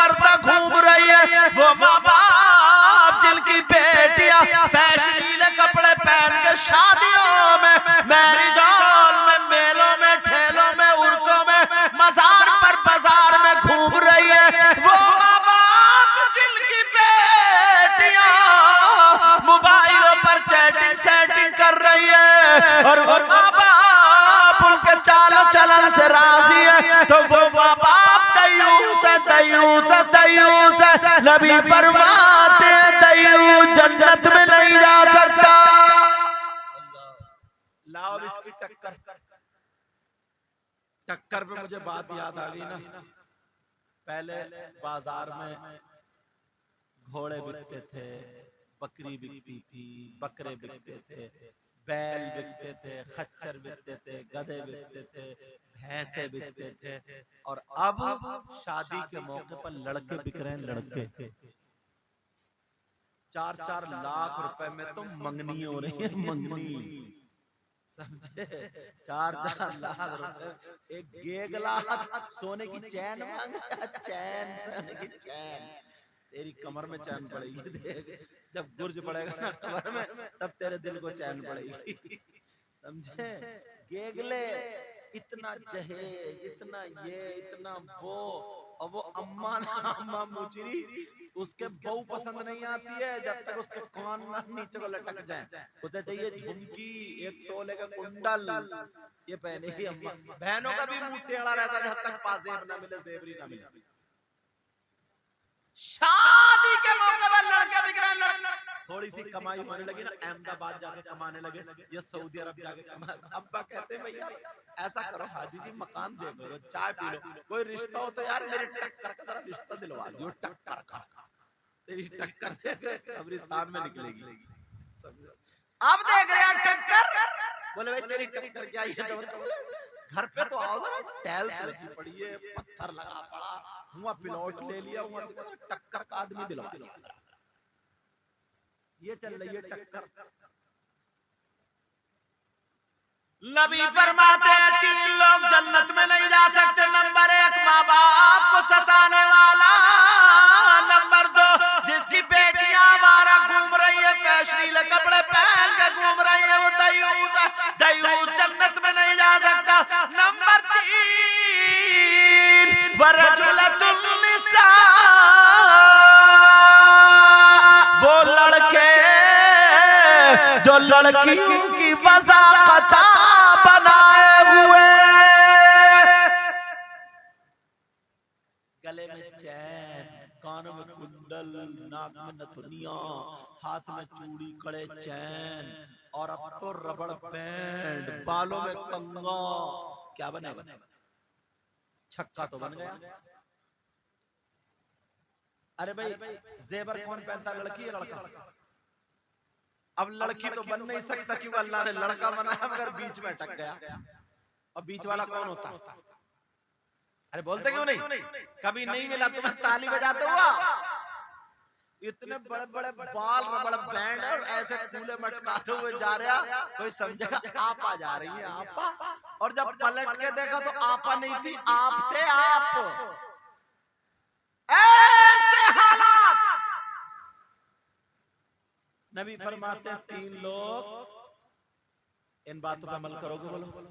बेपर्दा घूम रही है, वो माँ बाप जिनकी बेटियां फैशनीले कपड़े पहन के शादियों में, मैरिज हॉल में, मेलों में, ठेलों में, उर्सों में, मजार पर, बाजार में घूम रही है, वो माँ बाप जिनकी बेटियां मोबाइलों पर चैटिंग सेटिंग कर रही है, और वो माँ बाप उनके चाल चलन से राजी है, तो वो माँ बाप दयूस है, दयूस है, दयूस है। नबी फरमाते हैं दयूस जन्नत में नहीं जा सकता। लाओ इसकी टक्कर। टक्कर पे मुझे बात याद आ गई ना, पहले बाजार में घोड़े बिकते थे, बकरी बिकती थी, बकरे बिकते थे, बैल बिकते थे, खच्चर बिकते थे, गधे बिकते थे, भैंसे बिकते थे, और अब शादी के मौके पर लड़के बिक रहे हैं। लड़के 4-4 लाख रुपए में तो मंगनी हो रही है, मंगनी, समझे? 4-4 लाख रुपए एक गेगला सोने की चैन मांग रहा, चैन, सोने की चैन। तेरी कमर में चैन पड़ेगी, देख जब गुर्ज पड़ेगा ना कमर में, तब तेरे दिल को चैन पड़ेगी, समझे? गेगले, इतना जहेज, इतना ये, इतना वो, और वो अम्मा ना अम्मा मुचरी, उसके बहू पसंद नहीं आती है जब तक उसके कान ना नीचे को लटक जाए, उसे चाहिए झुमकी, 1 तोले का कुंडल, ये पहनेगी अम्मा। बहनों का भी मुंह टेढ़ा रहता है जब तक पाजेब ना मिले, जेवरी ना मिले। शादी के मौके पर लड़के बिक रहे हैं। थोड़ी सी कमाई होने लगी ना, अहमदाबाद जाके कमाने लगे, ये सऊदी अरब जाके कमा। अब्बा कहते हैं भैया ऐसा करो हाजी जी, मकान दे दो, चाय पी लो, कोई रिश्ता हो तो यार मेरी टक्कर का जरा रिश्ता दिलवा दो, टक्कर का, तेरी टक्कर कब्रिस्तान में निकलेगी। अब देख रहे हैं टक्कर, बोले भाई तेरी टक्कर क्या है, घर पे तो आओ ना, टाइल्स लगी पड़ी है, पत्थर लगा पड़ा हुआ, प्लॉट ले लिया हुआ, टक्कर का आदमी दिलवा दिया। ये चल रही है टक्कर। नबी फरमाते हैं 3 लोग जन्नत में नहीं जा सकते। नंबर 1 माँ बाप को सताने वाला, नंबर 2 जिसकी बेटियां आवारा घूम रही है, फैशनीले कपड़े पहन के घूम रही है, वो दयूस है, दयूस जन्नत में नहीं जा सकता। नंबर 3 वरजुलतुन निसा, वो लड़के जो लड़कियों की वज़ाक़ता बनाए हुए, गले में चैन, कानों में कुंडल, नाक में नथुनिया, हाथ में चूड़ी, कड़े, चैन, और अब तो रबड़ बैंड, बालों में कंगा, क्या बनेगा? छक्का तो बन गया। अरे भाई जेवर कौन पहनता, लड़की या लड़का? अब लड़की तो बन नहीं सकता क्योंकि अल्लाह ने लड़का बनाया, मगर बीच में अटक गया। अब बीच वाला कौन होता? अरे बोलते क्यों नहीं? कभी नहीं मिला तुम्हें ताली बजाते हुआ? इतने बड़े बड़े बाल, रबड़ बैंड, और ऐसे कूले मटकाते हुए जा रहा, कोई समझेगा आपा जा रही है, आपा। और जब पलट के देखा तो आपा नहीं थी, आप थे, आप। ऐसे हालात। नबी फरमाते 3 लोग, इन बातों पर अमल करोगे, बोलो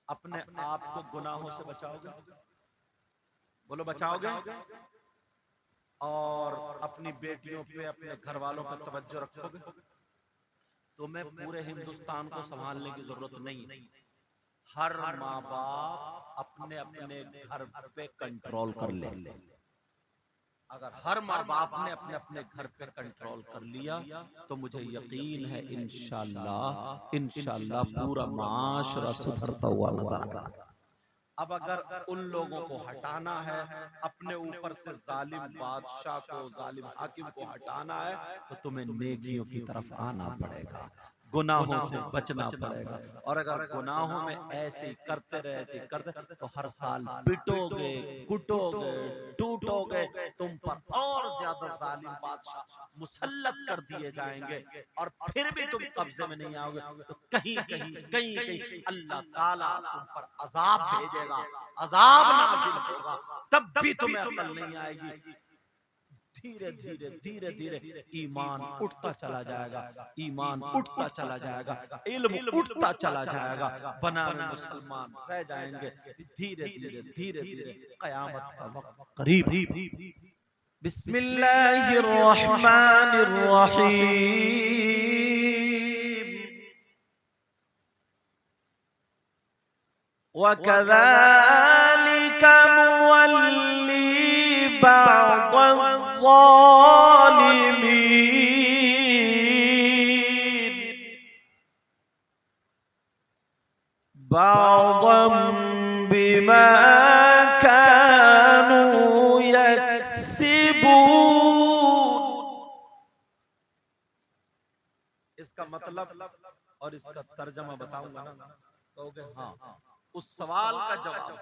अपने आप को गुनाहों से बचाओगे, बोलो बचाओगे, और अपनी बेटियों पे, अपने घर वालों पर तवज्जो रखोगे, तुम्हें पूरे हिंदुस्तान को संभालने की जरूरत नहीं। हर माँ बाप अपने अपने घर पे कंट्रोल कर ले। अगर हर माँ बाप ने अपने अपने घर पे कंट्रोल कर लिया तो मुझे यकीन है इंशाल्लाह पूरा माशरा सुधरता हुआ नजर आएगा। अब अगर उन लोगों को हटाना है, अपने ऊपर से जालिम बादशाह को, जालिम हाकिम को हटाना है, तो तुम्हें नेकियों की तरफ आना पड़ेगा, गुनाहों से बचना पड़ेगा। और अगर गुनाहों में ऐसे ही करते रहे तो हर साल पिटोगे, कुटोगे, टूटोगे, तुम पर और ज्यादा जालिम बादशाह मुसल्लत कर दिए जाएंगे, और फिर भी तुम कब्जे में नहीं आओगे, तो कहीं कहीं अल्लाह ताला तुम पर अजाब भेजेगा। अजाब नाजिल होगा, तब भी तुम्हें अकल नहीं आएगी। धीरे धीरे धीरे धीरे ईमान उठता चला जाएगा, ईमान उठता चला जाएगा, इल्म उठता चला जाएगा, बना में मुसलमान रह जाएंगे। धीरे धीरे धीरे धीरे कयामत का वक्त करीब। बिस्मिल्लाहिर रहमानिर रहीम। वकज़ालिका नुवल्ली बाज़-ज़ालिमीन बाज़न बिमा कानू यक्सिबून। इसका मतलब और इसका तर्जमा बताऊंगा ना, कहोगे हाँ, उस सवाल का जवाब।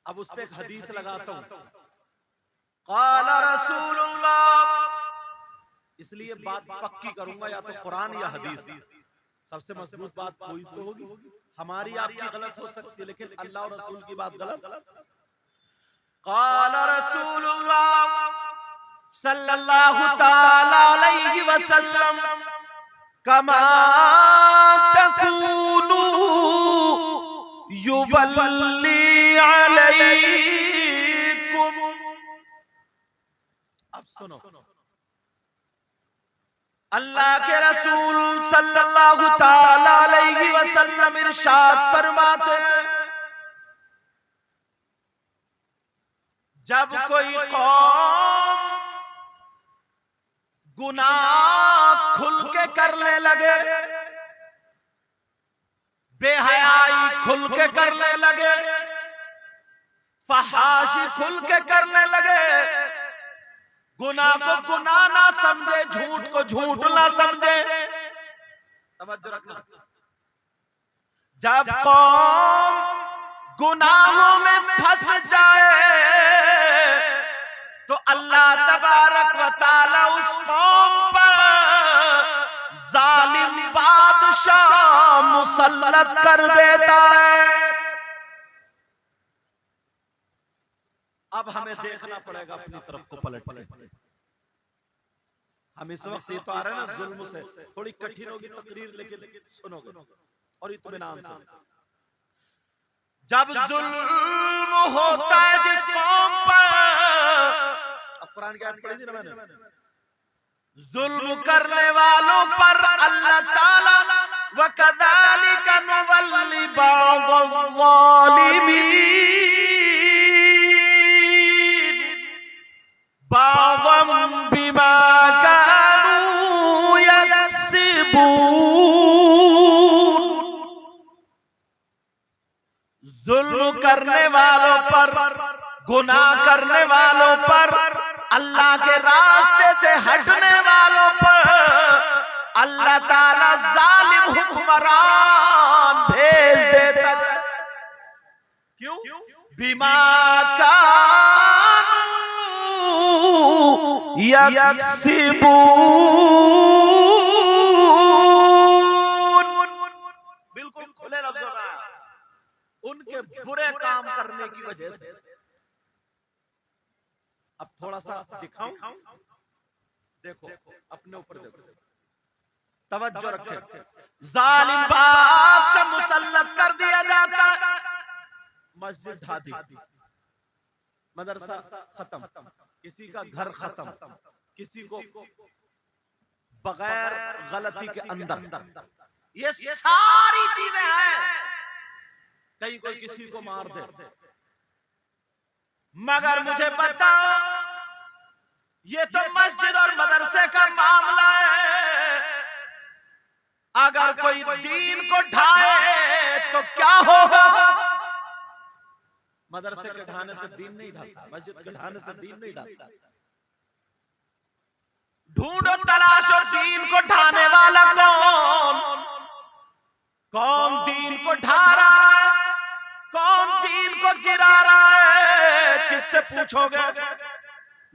अब उस पे एक हदीस लगाता हूं, क़ाला रसूलुल्लाह, इसलिए बात पक्की करूंगा, या तो कुरान या हदीस, सबसे मजबूत बात कोई तो होगी। हमारी आपकी गलत हो सकती है, लेकिन अल्लाह और रसूल की बात गलत। क़ाला रसूलुल्लाह सल्लल्लाहु ताला अलैहि वसल्लम कमा तकूनू युवल्ली अलैकुम। अब सुनो, अल्लाह के रसूल सल्लल्लाहु ताला अलैहि वसल्लम इरशाद फरमाते हैं, जब कोई कौम गुनाह खुल के करने लगे, बेहयाई खुल के करने लगे, फहाशी खुल के करने लगे, गुनाह को गुनाह ना समझे, झूठ को झूठ ना समझे। तवज्जो रखना, जब कौम गुनाहों में फंस जाए तो अल्लाह तबारक व तआला उस कौम पर जालिम बादशाह मुसल्लत कर देता है। अब हमें देखना पड़ेगा अपनी तरफ को पलट के। हम इस वक्त ये तो आ रहे हैं ना जुल्म से, थोड़ी कठिन होगी तकरीर, लेकिन सुनोगे और इत्मीनान से। जब जुल्म होता है जिस कौम पर, अब कुरान की आयत पढ़ी थी ना मैंने, जुल्म करने वालों पर अल्लाह ताला वकज़ालिका नुवल्ली बाज़-ज़ालिमीन बाज़न बिमा कानू यक्सिबून। जुल्म करने वालों पर, गुनाह करने वालों पर, अल्लाह के रास्ते से हटने वालों पर अल्लाह ताला जालिम हुक्मरान भेज देता है। क्यों? बिमा कानू यक्सिबून। बिल्कुल खुले लफ्जों में, उनके बुरे काम करने की वजह से। अब थोड़ा सा दिखाऊं, देखो अपने ऊपर देखो, तवज्जो रखें। जालिम बादशाह मुसल्लत कर दिया जाता, मस्जिद ढा दी, मदरसा खत्म, किसी का घर खत्म, किसी को बगैर गलती के अंदर, ये सारी चीजें हैं। कहीं कोई किसी को मार दे, मगर मुझे बताओ, ये तो मस्जिद और मदरसे का मामला है। अगर कोई दीन को ढाए तो क्या होगा? मदरसे के ढाने से दीन नहीं ढाता, मस्जिद के ढाने से दीन नहीं ढाता। ढूंढो, तलाशो, दीन को ढाने वाला कौन? कौन दीन को ढा रहा है? कौन दीन को गिरा रहा है? किससे पूछोगे?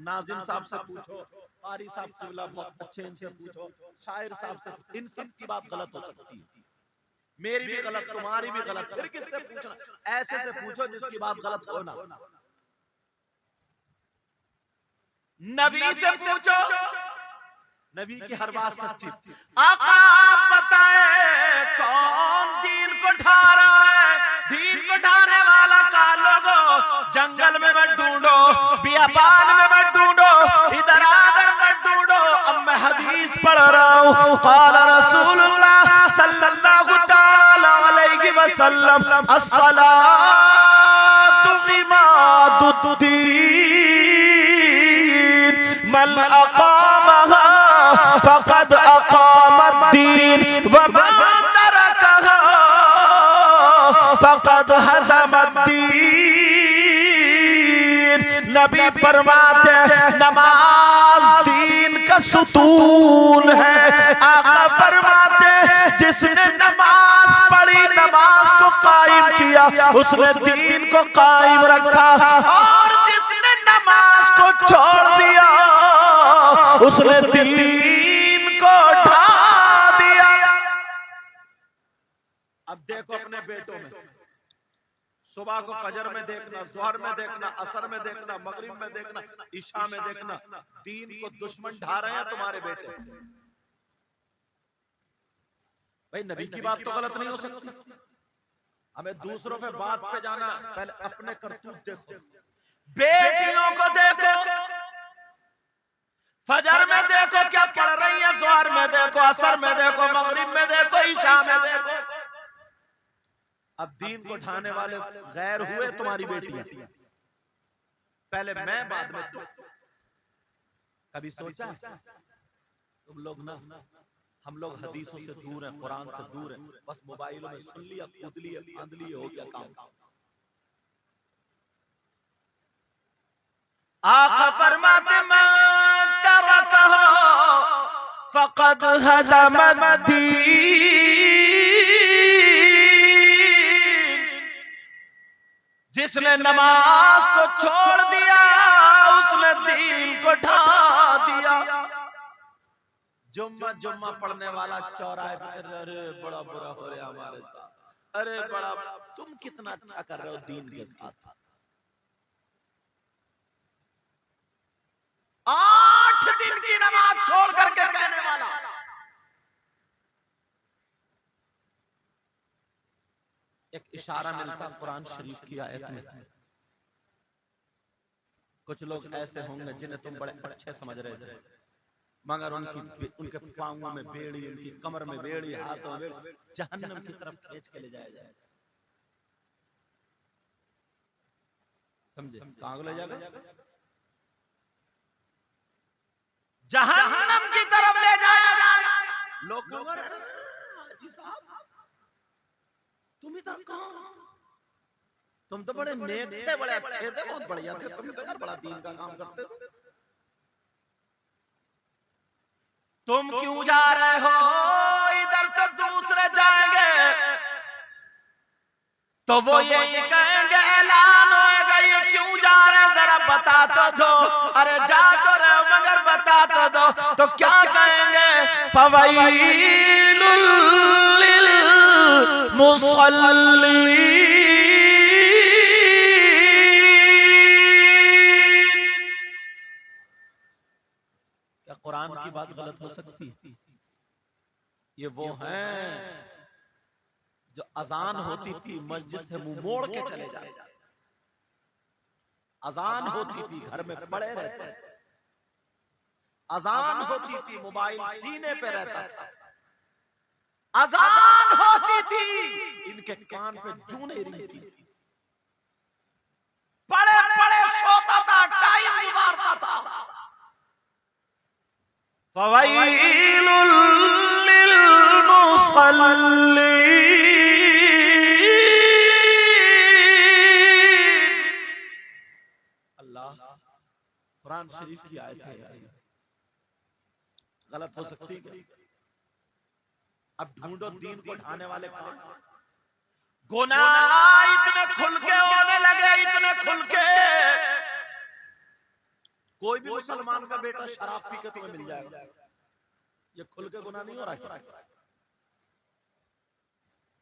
नाजिम साहब से पूछो, कारी साहब किबला बहुत अच्छे, इनसे पूछो, शायर साहब से। इन सब की बात गलत हो सकती है, मेरी भी गलत, तुम्हारी भी गलत, फिर किससे पूछना? ऐसे से पूछो जिसकी बात गलत हो ना। नबी से पूछो, नबी की हर बात सच्ची। आका आप बताएं कौन दीन को ढा रहा है? दीन को ढाने वाला का लोगो, जंगल में मत ढूंढो, बियाबान में मत ढूंढो, इधर आधर मत ढूंढो। अब मैं हदीस पढ़ रहा हूँ। क़ाल रसूलुल्लाह सल्लल्लाहु तआला अलैहि वसल्लम, अस्सलातु इमादुद्दीन, मन अक़ामहा फ़क़द अक़ामद्दीन व मन तरकहा फ़क़द हदमद्दीन। नबी फरमाते हैं नमाज दीन का सुतून है। आका फरमाते हैं जिसने नमाज पढ़ी, नमाज को कायम किया, उसने दीन को कायम रखा, और जिसने नमाज को छोड़ दिया उसने दीन को ढा दिया। अब देखो अपने बेटों में, सुबह को फजर में देखना, जोहर में देखना, असर में देखना, मगरिब में देखना, ईशा में देखना, दीन को दुश्मन ढा रहे हैं तुम्हारे बेटे। भाई नबी की बात तो गलत नहीं हो सकती। हमें दूसरों पे बात पे जाना, पहले अपने करतूत देखो। बेटियों को देखो, फजर में देखो क्या पढ़ रही है, जोहर में देखो, असर में देखो, मगरिब में देखो, ईशा में देखो। अब दीन को ढाने वाले गैर हुए तुम्हारी बेटियां। पहले मैं, बाद में तुम। कभी सोचा तुम लोग ना, हम लोग हदीसों से दूर हैं, कुरान से दूर हैं, बस मोबाइलों में सुन लिया, कूद लिया, फांद लिया, हो गया काम। आका फरमाते मन तरकहा फ़क़द हदमद्दीन, जिसने नमाज को छोड़ दिया उसने दीन को ढा दिया। जुम्मा जुम्मा पढ़ने वाला चौराहे पे, अरे बड़ा बुरा हो रहा हमारे साथ, अरे बड़ा, तुम कितना अच्छा कर रहे हो दीन के साथ। 8 दिन की नमाज छोड़ करके कहने वाला। एक इशारा मिलता कुरान शरीफ की आयत में। कुछ लोग ऐसे होंगे जिन्हें तुम बड़े अच्छे समझ रहे थे, मगर उनके पांवों में बेड़ी, उनकी कमर में बेड़ी, हाथों में बेड़ी, जहन्नम की तरफ खींच के ले जाया जाएगा। समझे? कहां ले जाएगा? जहन्नम की तरफ ले जाया जाएगा। लोग हाजी साहब तुम इधर कहां? तुम तो बड़े नेक थे, बड़े अच्छे थे, बहुत बढ़िया थे, तुम तो यार बड़ा दीन का काम करते थे। तुम क्यों जा रहे हो इधर, तो दूसरे जाएंगे, तो वो यही कहेंगे ऐलान होएगा ये क्यों जा रहे हैं, जरा बता तो दो। अरे जा तो रहे हो मगर बता तो दो। तो क्या कहेंगे? फवैलुल लिल मुसल्लीन। क्या कुरान की बात गलत हो सकती है? ये वो हैं जो अजान होती थी मस्जिद से मुंह मोड़ के चले जाते, अजान होती थी घर में पड़े रहते, अजान होती थी मोबाइल सीने पे रहता था, अजान होती थी इनके कान पे जूं नहीं रिंगती थी, पड़े पड़े सोता था, टाइम गुजारता था। फवैलुल लिल मुसल्लीन। अल्लाह, कुरान शरीफ की आयत है, गलत हो सकती है? अब ढूंढो दीन को ढाने वाले कौन? गुनाह इतने खुल के होने लगे, इतने खुल के, कोई भी मुसलमान का बेटा शराब पी के तुम्हें मिल जाएगा। ये खुल के गुनाह नहीं हो रहा है?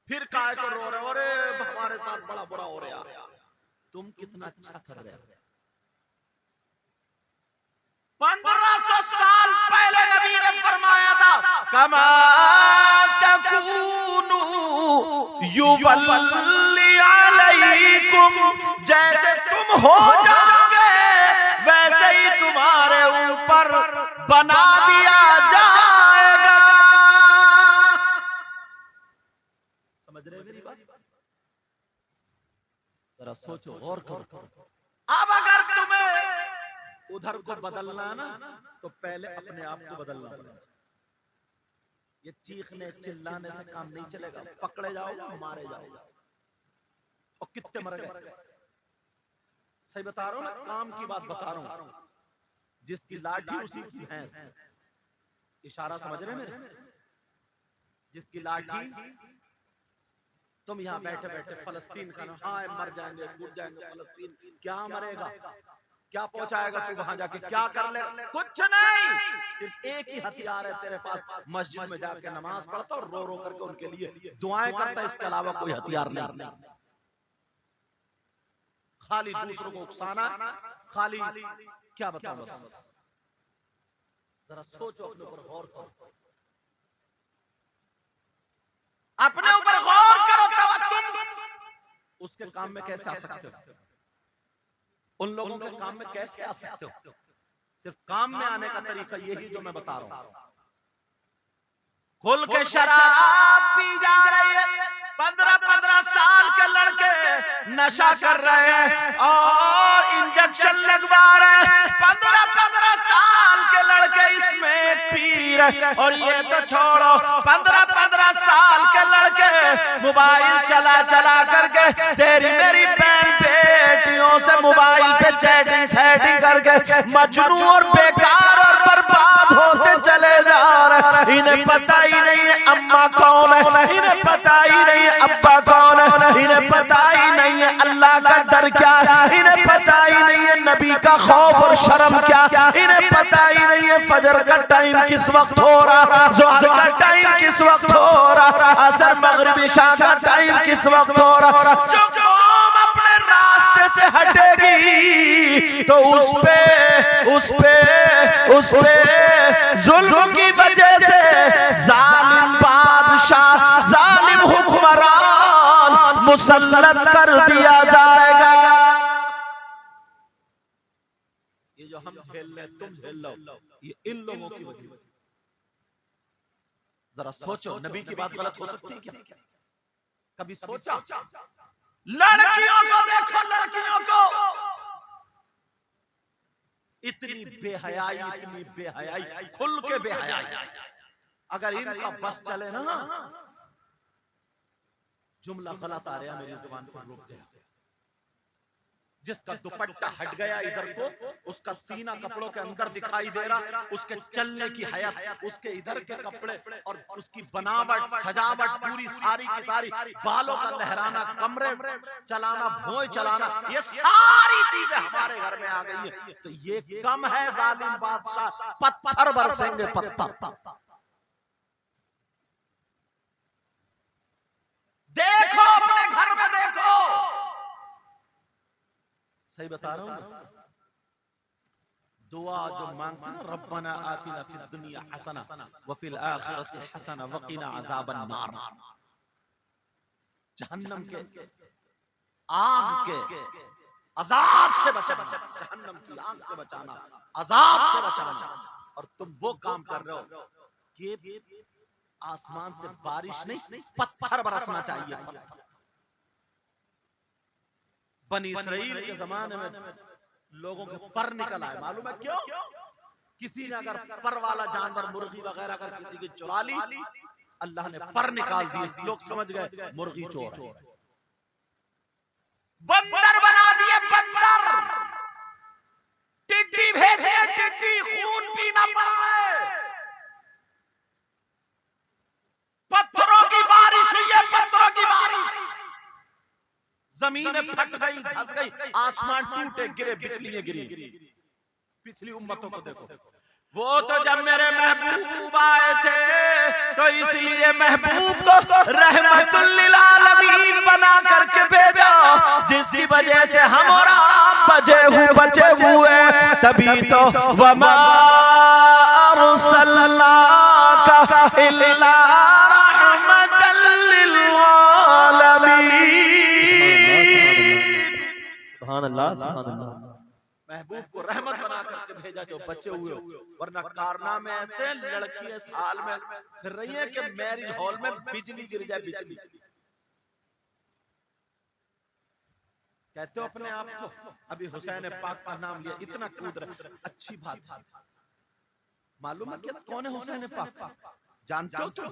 फिर काय को रो रहे हो, अरे हमारे साथ बड़ा बुरा हो रहा, तुम कितना अच्छा कर रहे हो। 1500 साल पहले नबी ने फरमाया था, कमा तकूनु युवल्ली अलैकुम, जैसे तुम हो जाओगे वैसे ही तुम्हारे ऊपर बना दिया जाएगा। समझ रहे मेरी बात? जरा सोचो और करो। अब अगर तुम्हें उधर को बदलना है ना, तो पहले अपने आप को बदलना पड़ेगा। ये चीखने चिल्लाने से काम नहीं चलेगा। पकड़े जाओ, मारे जाओ, और कितने मर गए। सही बता रहा हूं ना, काम की बात बता रहा हूं। जिसकी लाठी उसी की भैंस। इशारा समझ रहे मेरे? जिसकी लाठी, तुम यहाँ बैठे बैठे फलस्तीन का नाम, हाँ मर जाएंगे, कूद जाएंगे फलस्तीन, क्या मरेगा, क्या पहुंचाएगा तू वहां जाके, क्या कर ले, कुछ नहीं। सिर्फ एक ही हथियार है तेरे पास, मस्जिद में जाके नमाज पढ़ता और रो रो करके उनके लिए दुआएं करता, इसके अलावा कोई हथियार नहीं। खाली दूसरों को उकसाना, खाली क्या बताऊं, बस जरा सोचो, अपने ऊपर गौर करो, अपने ऊपर गौर करो, तब तुम उसके काम में कैसे आ सकते हो, उन लोगों के काम में कैसे आ सकते हो। सिर्फ काम में आने का तरीका यही जो मैं बता रहा हूं। खुल के शराब पी जा रही है, 15-15 साल के लड़के नशा कर रहे हैं और इंजेक्शन लगवा रहे हैं। 15-15 साल के लड़के इसमें पी रहे, और ये तो छोड़ो, 15-15 साल के लड़के मोबाइल चला चला करके तेरी मेरी बहन बेटियों से मोबाइल पे चैटिंग सेटिंग करके मजनू और बेकार और बर्बाद होते चले जा रहे। इन्हें पता ही नहीं है अम्मा कौन है, इन्हें पता ही नहीं है अब्बा कौन है, इन्हें पता ही नहीं है अल्लाह का डर क्या है, इन्हें पता ही नहीं है नबी का खौफ और शर्म क्या, इन्हें पता ही नहीं है फजर का टाइम किस वक्त हो रहा, ज़ोहर का टाइम किस वक्त हो रहा, असर मगरिब इशा का टाइम किस वक्त हो रहा। जो कौम अपने रास्ते से हटेगी तो उस पे जुल्म की वजह से जालिम बादशाह, जालिम हुक्मरान मुसल्लत कर दिया जाएगा। ये जो हम झेल रहे, तुम झेल लो, ये इन लोगों की वजह से। जरा सोचो, नबी की बात गलत हो सकती है क्या? कभी सोचा? लड़कियों को देखो, लड़कियों को, इतनी बेहयाई, खुल के बेहयाई। अगर इनका बस चले ना, जुमला गलत आ रहा मेरी जुबान पर रोक गया, जिसका दुपट्टा हट गया इधर को, उसका सीना कपड़ों के अंदर दिखाई दे रहा, उसके चलने की हयात, उसके इधर के कपड़े और उसकी बनावट सजावट पूरी सारी की सारी, बालों का लहराना, कमरे चलाना, भोंय चलाना, ये सारी चीजें हमारे घर में आ गई है। तो ये कम है जालिम बादशाह पत्थर बरसेंगे, पत्थर। देखो अपने घर में देखो, सही बता रहा हूं ना। दुआ जो मांगते ना, रब्बना आतिना फिद दुनिया हसना व फिल आखिरति हसना व क़िना अज़ाबन नार। जहन्नम के आग के अजाब से बचाना, जहन्नम की आग से बचाना, अजाब से बचाना। और तुम वो काम कर रहे हो कि आसमान से बारिश नहीं, पत्थर बरसना चाहिए, पत्थर। बनी इसराइल के जमाने में लोगों के पर निकल आए, मालूम है क्यों? किसी ने अगर पर वाला जानवर, मुर्गी वगैरह अगर किसी की चुरा ली, अल्लाह ने पर निकाल दिए, लोग समझ गए मुर्गी चोर है। बंदर बना दिए, बंदर, टिड्डी भेजे, टिड्डी खून पीना पाए, पत्थरों की बारिश हुई है, पत्थरों की बारिश, जमीनें फट गई, धंस गई, आसमान टूटे गिरे, बिजलियां गिरी। पिछली उम्मतों को देखो, वो तो जब मेरे महबूब आए थे तो इसलिए महबूब को रहमतुल लिल आलमीन बना करके भेजा, जिसकी वजह से हम और आप बचे हुए। तभी तो वमा अरसलनाका इल्ला रहमतल लिल आलमीन। सुभान अल्लाह, सुभान अल्लाह। महबूब को रहमत बना करके भेजा जो बचे हुए हो, वरना कारनामे ऐसे लड़की इस हाल में फिर रही है कि मैरिज हॉल में बिजली गिर जाए। बिजली कहते हो अपने आप को, अभी हुसैन पाक का नाम लिया, इतना कूद रहे, अच्छी बात है। मालूम है क्या कौन है हुसैन पाक? जानते हो तुम?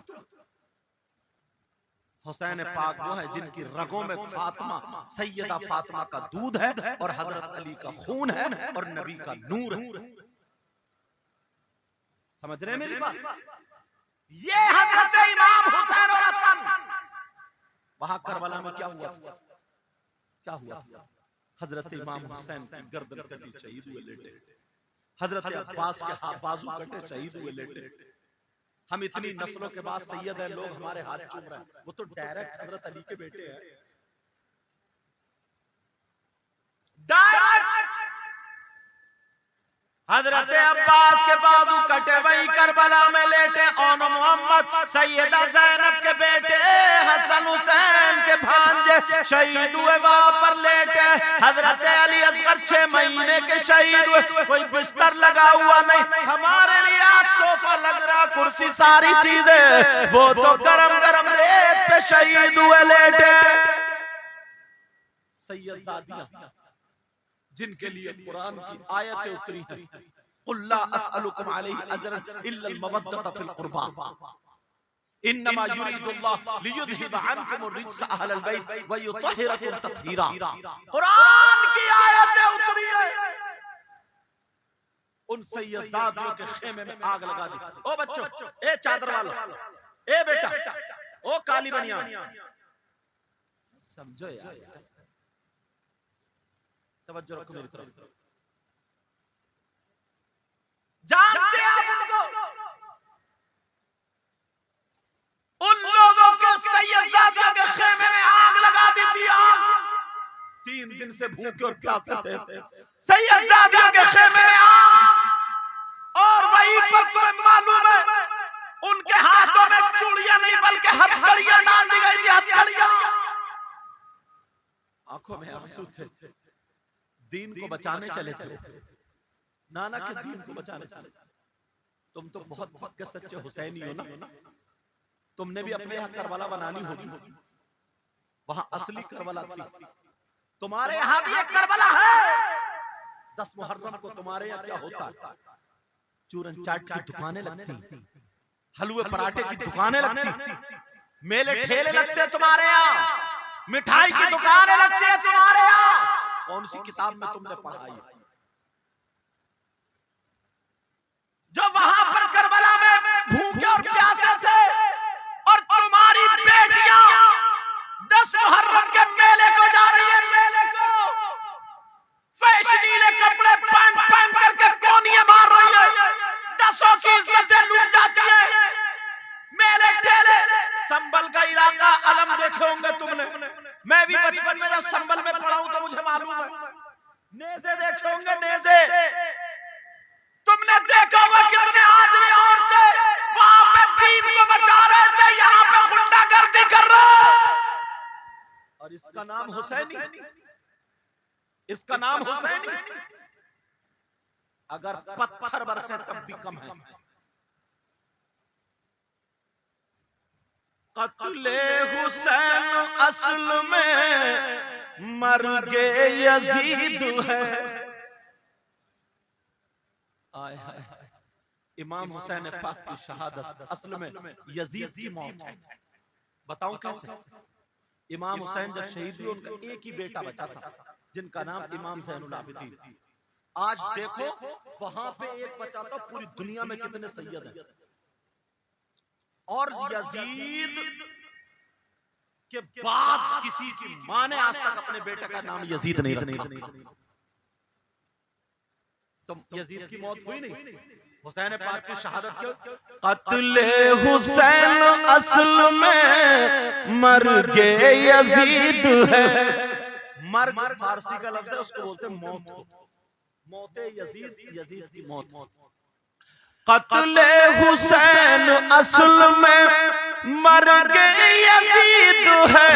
हुसैन पाक वो है जिनकी रगों में फातिमा, सैयदा फातिमा का दूध है और हजरत अली का खून है और नबी का नूर है। समझ रहे हैं मेरी बात? ये हजरत इमाम हुसैन और हसन। वहां करबला में क्या हुआ? क्या हुआ? हजरत इमाम हुसैन की गर्दन कटी, शहीद हुए लेटे। हजरत अब्बास के हाथ बाजू कटे, शहीद हुए लेटे। हम इतनी नस्लों के बाद सैयद है, लोग हमारे हाथ चूम रहे हैं, वो तो डायरेक्ट हजरत अली के बेटे हैं। डायरेक्ट हजरत अब्बास के बाजू कटे, वही करबला में लेटे। और मोहम्मद सैयदा ज़ैनब के बेटे हसन हुसैन के भांजे शहीद हुए, वहां पर लेटे। हजरत अली असगर 6 महीने के शहीद हुए, कोई बिस्तर लगा हुआ नहीं। हमारे लिए आज सोफा लग रहा, कुर्सी, सारी चीजें, वो तो गरम गरम रेत पे शहीद हुए लेटे। सैयदादियां जिनके लिए कुरान की आयतें उतरी हैं, कुल्ला अस्अलुकुम अलैहि अजरन इल्ला अल-मवद्दत फिल कुर्बा इन्नमा युरीदुल्लाह लियुज़हिब अन्कुम अर्रिज्स अहलल बैत व युतहिरकुम तत्हीरा। कुरान की आयतें उतरी हैं। उन सैयदादियों के खेमे में आग लगा दी। ओ बच्चों, ए चादर वालों, ए बेटा, ओ काली बनियान, समझो यार, तवज्जो रखो मेरी तरफ। जानते आप उनको? उन लोगों के सैयदादियों के खेमे में आग लगा दी थी। आग 3 दिन से भूखे और प्यासे थे, सैयदादियों के खेमे में आग। और वहीं पर तुम्हें मालूम है उनके हाथों में चूड़ियां नहीं बल्कि हथकड़ियां डाल दी गई थी, हथकड़ियां। आंखों में आंसू थे, दीन को बचाने चले थे, नाना के दीन को बचाने चले। तुम तो बहुत पक्के सच्चे हुसैनी हो ना, तुमने भी अपने यहाँ करबला बनानी होगी। वहां असली करबला थी, तुम्हारे यहाँ भी एक करबला है। 10 मुहर्रम को तुम्हारे यहाँ क्या होता है? चूरन चाट की दुकानें लगती, हलवे पराठे की दुकानें लगती, मेले ठेले लगते हैं तुम्हारे यहाँ, मिठाई की दुकानें लगती है तुम्हारे यहाँ। कौन सी किताब में तुमने पढ़ा है जो वहां पर करबला में भूखे और प्यासे थे और तुम्हारी बेटियां 10 मुहर्रम के मेले को जा रही है, मेले को फैशनीले कपड़े पहन करके कोनियां मार रही है, 10 की इज्जतें लूट जाती है। मेले ठेले, संबल का इलाका, अलम देखे होंगे तुमने। मैं भी बचपन में जब संबल में पढ़ा हूं तो मुझे मालूम है। नेज़े देखे होंगे, नेज़े तुमने देखा होगा, कितने आदमी औरतें वहां पे दीन को बचा रहे थे, यहाँ पे गुंडागर्दी कर रहे। और इसका नाम हुसैनी, इसका नाम हुसैनी। अगर पत्थर बरसे तब भी कम है। कत्ले हुसैन असल में मर्गे यजीद है। आय हाय, इमाम हुसैन पाक की शहादत असल में यजीद की मौत है। बताऊं कैसे? इमाम हुसैन जब शहीद हुए, उनका एक ही बेटा बचा था जिनका नाम इमाम ज़ैनुल आबिदीन। आज देखो वहां पे एक बचा था, पूरी दुनिया में कितने सैयद हैं। और यजीद के बाद किसी की मां ने आज तक अपने बेटे का नाम यजीद नहीं रखा। तो यजीद की मौत हुई नहीं, हुसैन पाक की शहादत क्यों? कत्ले हुसैन असल में मर्गे यजीद है। मर्ग फारसी का लफ्ज है, उसको बोलते हैं मौत। मौते यजीद, यजीद की मौत। कत्ले हुसैन असल में मर्गे यजीद है।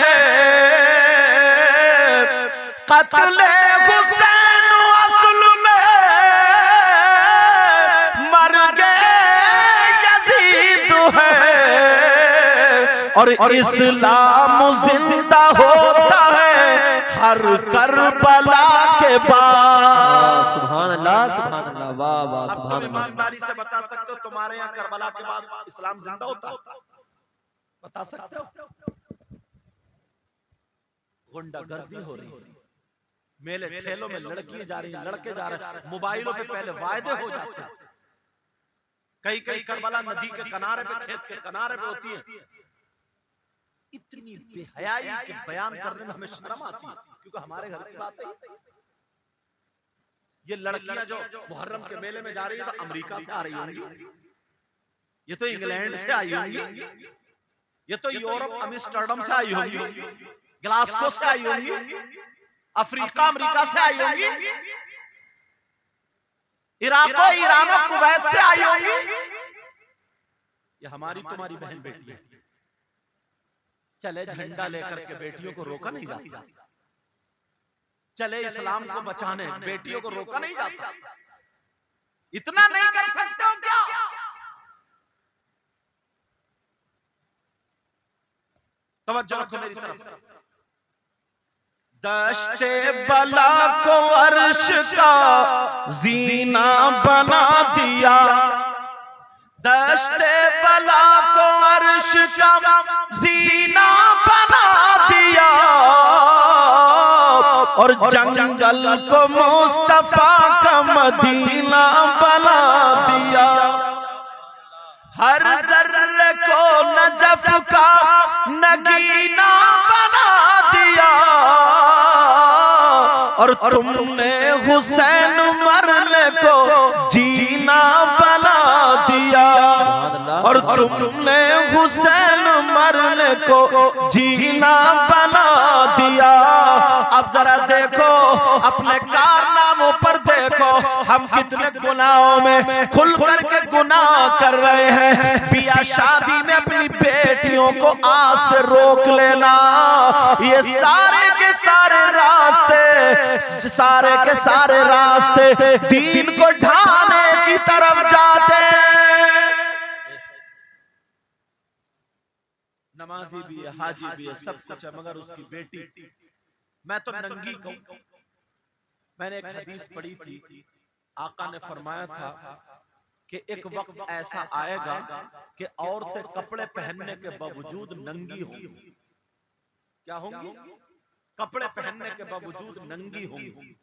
कत्ले हुसैन असल में मर्गे यजीद है। और इस्लाम जिंदा होता है हर करबला के बाद। सुभान अल्लाह, सुभान अल्लाह, वाह वाह, अब सुभान तुम अल्लाह। ईमानदारी से बता सकते हो तुम्हारे यहाँ करबला के बाद इस्लाम जिंदा होता? बता सकते हो? गुंडागर्दी हो रही है, मेले ठेलों में लड़कियां जा रही हैं, लड़के जा रहे हैं, मोबाइलों पे पहले वायदे हो जाते हैं। कई कई करबला नदी के किनारे पे, खेत के किनारे पे होती है। इतनी बेहयाई के बयान करने में हमें शर्म आती है, क्योंकि हमारे घर की बात है। ये लड़कियां जो मुहर्रम के मेले में जा रही है तो अमेरिका से आ रही होंगी, ये तो इंग्लैंड से आई होंगी, ये तो यूरोप अम्स्टरडम से आई होंगी, ग्लासगो से आई होंगी, अफ्रीका अमेरिका से आई होंगी, इराको ईरानो कुवैत से आई होंगी। ये हमारी तुम्हारी बहन बेटी है। चले झंडा लेकर के बेटियों को रोका नहीं जाता, चले इस्लाम को बचाने बेटियों को रोका नहीं जाता। इतना नहीं कर सकते हो क्या? तवज्जो रखो मेरी तरफ। दश्ते बला को अर्श का जीना बना दिया। दश्ते बला को अर्श का जीना बना दिया। और जंगल को मुस्तफा का मदीना बना दिया। हर जर्रे को नजफ का नगीना बना दिया। और तुमने हुसैन मरने को जीना बना दिया। और तुमने हुसैन मरने को जीना बना दिया। अब जरा देखो अपने कारनामों पर देखो, हम कितने गुनाहों में खुल करके गुनाह कर रहे हैं। बिया शादी में अपनी बेटियों को आज से रोक लेना। ये सारे के सारे रास्ते, सारे के सारे रास्ते दीन को ढाने की तरफ जाते। नमाजी भी है, हाजी भी है, सब कुछ है, मगर उसकी बेटी, मैं तो नंगी कहूं। मैंने एक हदीस पढ़ी थी, आका ने फरमाया था कि एक वक्त ऐसा आएगा कि औरतें कपड़े पहनने के बावजूद नंगी होंगी। क्या होंगी? कपड़े पहनने के बावजूद नंगी होंगी।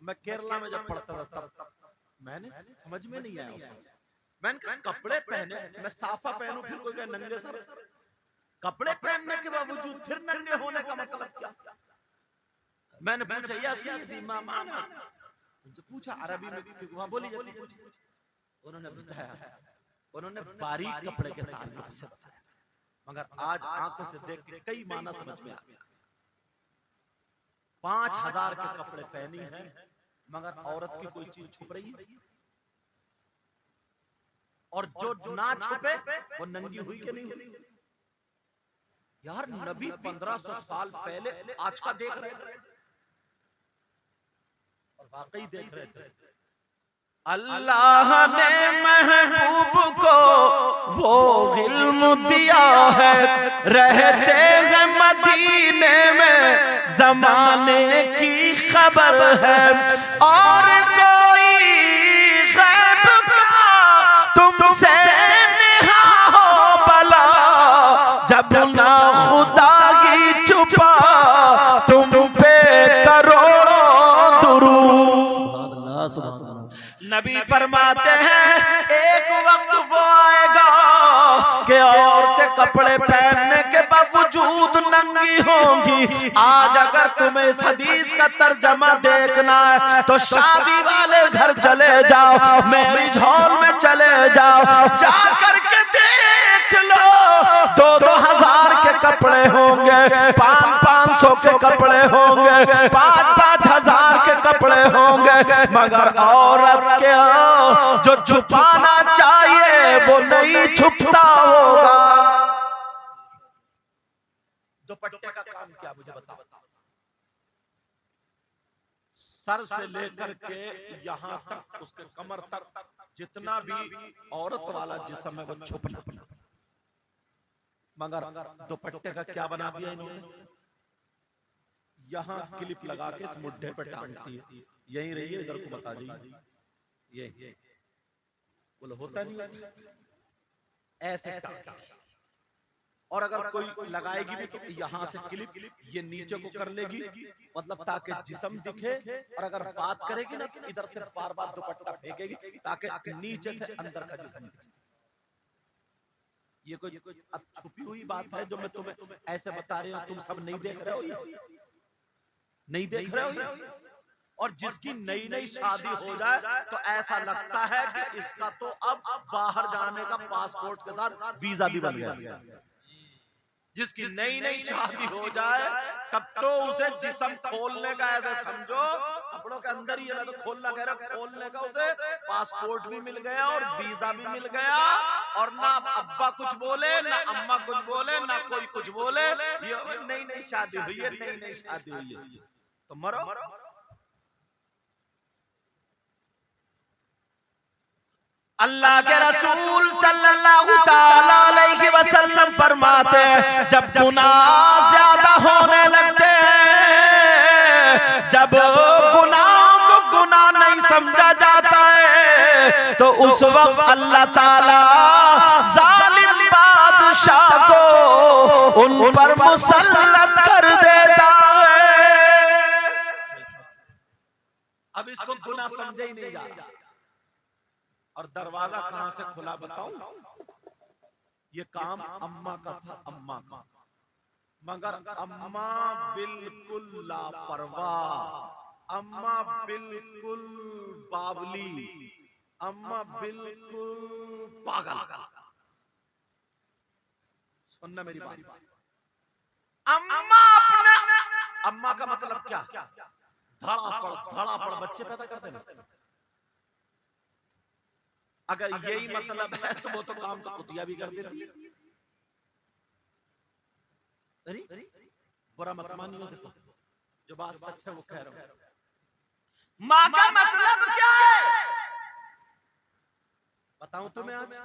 मैं केरला में जब पढ़ता था तब मैंने समझ में नहीं आया उसमें। मैंने कहा कपड़े पहने, मैं साफा पहनूं फिर कोई कहे नंगे सर। कपड़े पहनने के बावजूद फिर नंगे होने का मतलब क्या? मैंने पूछा या सैयदी मामा, मुझे पूछा अरबी में वहां बोली जाती है। उन्होंने बताया, उन्होंने बारीक कपड़े के ताल्लुक से बताया, मगर आज आंखों से देख के कई माना समझ में आ गया। 5000 के कपड़े पहनी है, मगर औरत की कोई चीज छुप रही है, और जो ना छुपे वो नंगी हुई कि नहीं हुई? यार नबी 1500 साल पहले आज का देख रहे थे, और वाकई देख रहे थे। अल्लाह ने महबूब को वो इल्म दिया है, रहते हैं मदीने में जमाने की खबर है। और कोई गैब का तुमसे नेहा हो भला, जब ना खुदा ही छुपा तुम पे करोड़ों दुरूद। नबी फरमाते हैं एक वक्त वो आएगा कि औरतें कपड़े पहनने के बावजूद वजूद नंगी होंगी। आज अगर तुम्हें इस हदीस का तर्जमा देखना है तो शादी वाले घर चले जाओ, मैरिज हॉल में चले जाओ, जा करके देख लो। 2-2 हजार के कपड़े होंगे, 500-500 के कपड़े होंगे, 5-5 हजार के कपड़े होंगे, मगर औरत के जो छुपाना चाहिए वो नहीं छुपता होगा। दुपट्टे का काम क्या मुझे बताओ? सर से लेकर के यहां तक, उसके कमर तक जितना भी औरत वाला जिस्म है वो छुपना, मगर दुपट्टे का क्या बना दिया इन्होंने? यहां क्लिप लगा के इस मुड्ढे पे टांगती है, यहीं रहिए, इधर को बता जाइए, ये बोलो होता नहीं ऐसे टांगती। और अगर कोई लगाएगी भी तो यहां से क्लिप ये नीचे को कर लेगी, मतलब ताकि जिस्म दिखे, और अगर बात करेगी ना तो इधर से बार बार दुपट्टा फेंकेगी ताकि नीचे से अंदर का जिस्म दिखे। ये कोई अब छुपी हुई बात है जो मैं तुम्हें ऐसे बता रही हूं, तुम सब नहीं देख रहे हो, नहीं देख रहे हो। और जिसकी नई नई शादी हो जाए तो ऐसा लगता है कि इसका तो अब बाहर जाने का पासपोर्ट के साथ वीजा भी बन गया। जिसकी नई नई शादी हो जाए तब तो उसे जिस्म खोलने का ऐसे समझो, कपड़ों के अंदर ही, मैं तो खोलना कह रहा हूं, खोलने का उसे पासपोर्ट भी मिल गया और वीजा भी मिल गया, और ना अब्बा कुछ बोले, ना अम्मा कुछ बोले, ना कोई कुछ बोले। ये नई नई शादी हुई है, नई नई शादी हुई है, तो मरो। अल्लाह के रसूल सल्लल्लाहु ताला अलैहि वसल्लम फरमाते हैं, जब गुनाह ज्यादा होने लगते हैं, जब गुनाहों को गुनाह नहीं समझा जाता है, तो उस वक्त अल्लाह ताला जालिम बादशाह को उन पर मुसल्लत कर देता है। अब इसको गुनाह समझे ही नहीं जाता। और दरवाजा कहां से खुला बताऊं? ये काम अम्मा का था, अम्मा का, मगर अम्मा बिल्कुल लापरवाह, अम्मा बिल्कुल बावली, अम्मा बिल्कुल पागल। सुनना मेरी बात, अम्मा अपना, अम्मा का मतलब क्या? धड़ापड़ बच्चे पैदा करते हैं। अगर यही मतलब है तो वो तो काम तो कुतिया भी कर देती। अरे बुरा मत मानियो, देखो जो बात सच है वो कह रहा हूं। माँ का मतलब क्या है बताऊं तुम्हें आज?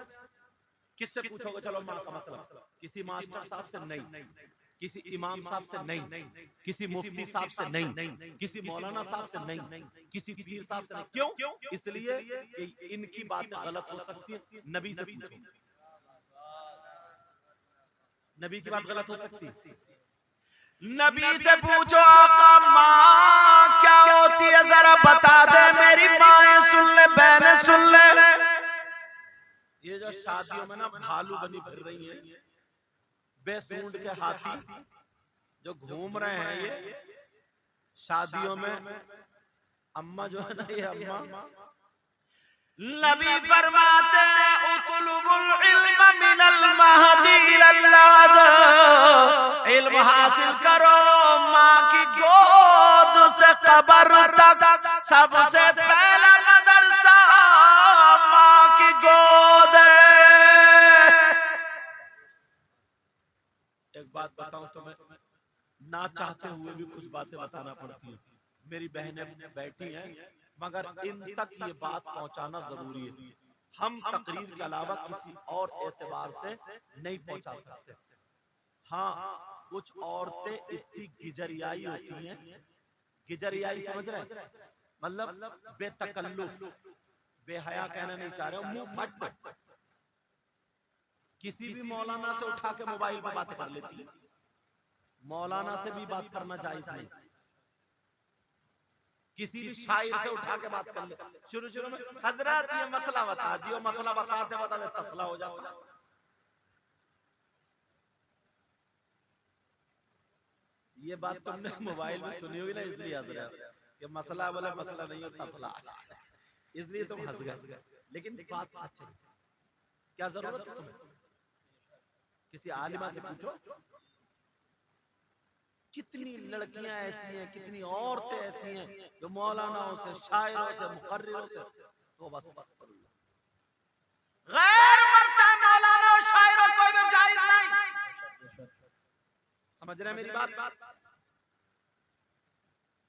किससे पूछोगे? चलो माँ का मतलब, किसी मास्टर साहब से नहीं, किसी इमाम साहब से नहीं, किसी मुफ्ती साहब से नहीं, किसी मौलाना साहब से नहीं, किसी पीर साहब से नहीं। क्यों? इसलिए कि इनकी बातें गलत हो सकती है। नबी से पूछो, नबी की बात गलत हो सकती है। नबी से पूछो, आका माँ क्या होती है जरा बता दे, मेरी माएं सुन ले, बहनें सुन ले। ये जो शादियों में ना भालू बनी फिर रही है, बेसूंड के हाथी जो घूम रहे हैं, ये शादियों में अम्मा जो है ना, ये अम्मा, नबी फरमाते हैं उतलुबुल इल्म मिनल महदी इलल लहद, इल्म हासिल करो माँ की गोद से कब्र तक। सबसे पहला मदरसा माँ की गोद है। एक बात बताऊं तुम्हें, ना चाहते हुए भी कुछ बातें बताना पड़ती है। मेरी बहनें बैठी हैं, मगर इन तक ये बात पहुंचाना जरूरी है। हम तकरीर के अलावा किसी और एतबार से नहीं पहुंचा सकते। हाँ, कुछ औरतें इतनी गिजरियाई होती हैं, गिजरियाई समझ रहे हैं? मतलब बेतकल्लुफ, बेहया कहना नहीं चाह रहे हो, मुंह फट, किसी भी मौलाना से उठा के मोबाइल पर बातें कर लेती है। मौलाना से भी बात करना जायज नहीं, किसी भी शायर से उठा के बात कर ले। शुरू में हजरत ये मसला बता दियो, मसला बताते बताते तसला हो जाता। ये बात तुमने मोबाइल में सुनी हुई ना, इसलिए हंस रहे हो कि मसला बोले मसला नहीं हो तसला, इसलिए तुम हंस गए। लेकिन बात सच है, क्या जरूरत है तुम्हें? किसी आलिमा से पूछो, कितनी लड़कियां ऐसी हैं, कितनी औरतें ऐसी हैं जो मौलानाओं से, शायरों से, मुकर्रिरों से तो बस गैर मर्चा मौलाना और शायरों कोई भी जायज नहीं। समझ रहे हैं मेरी बात?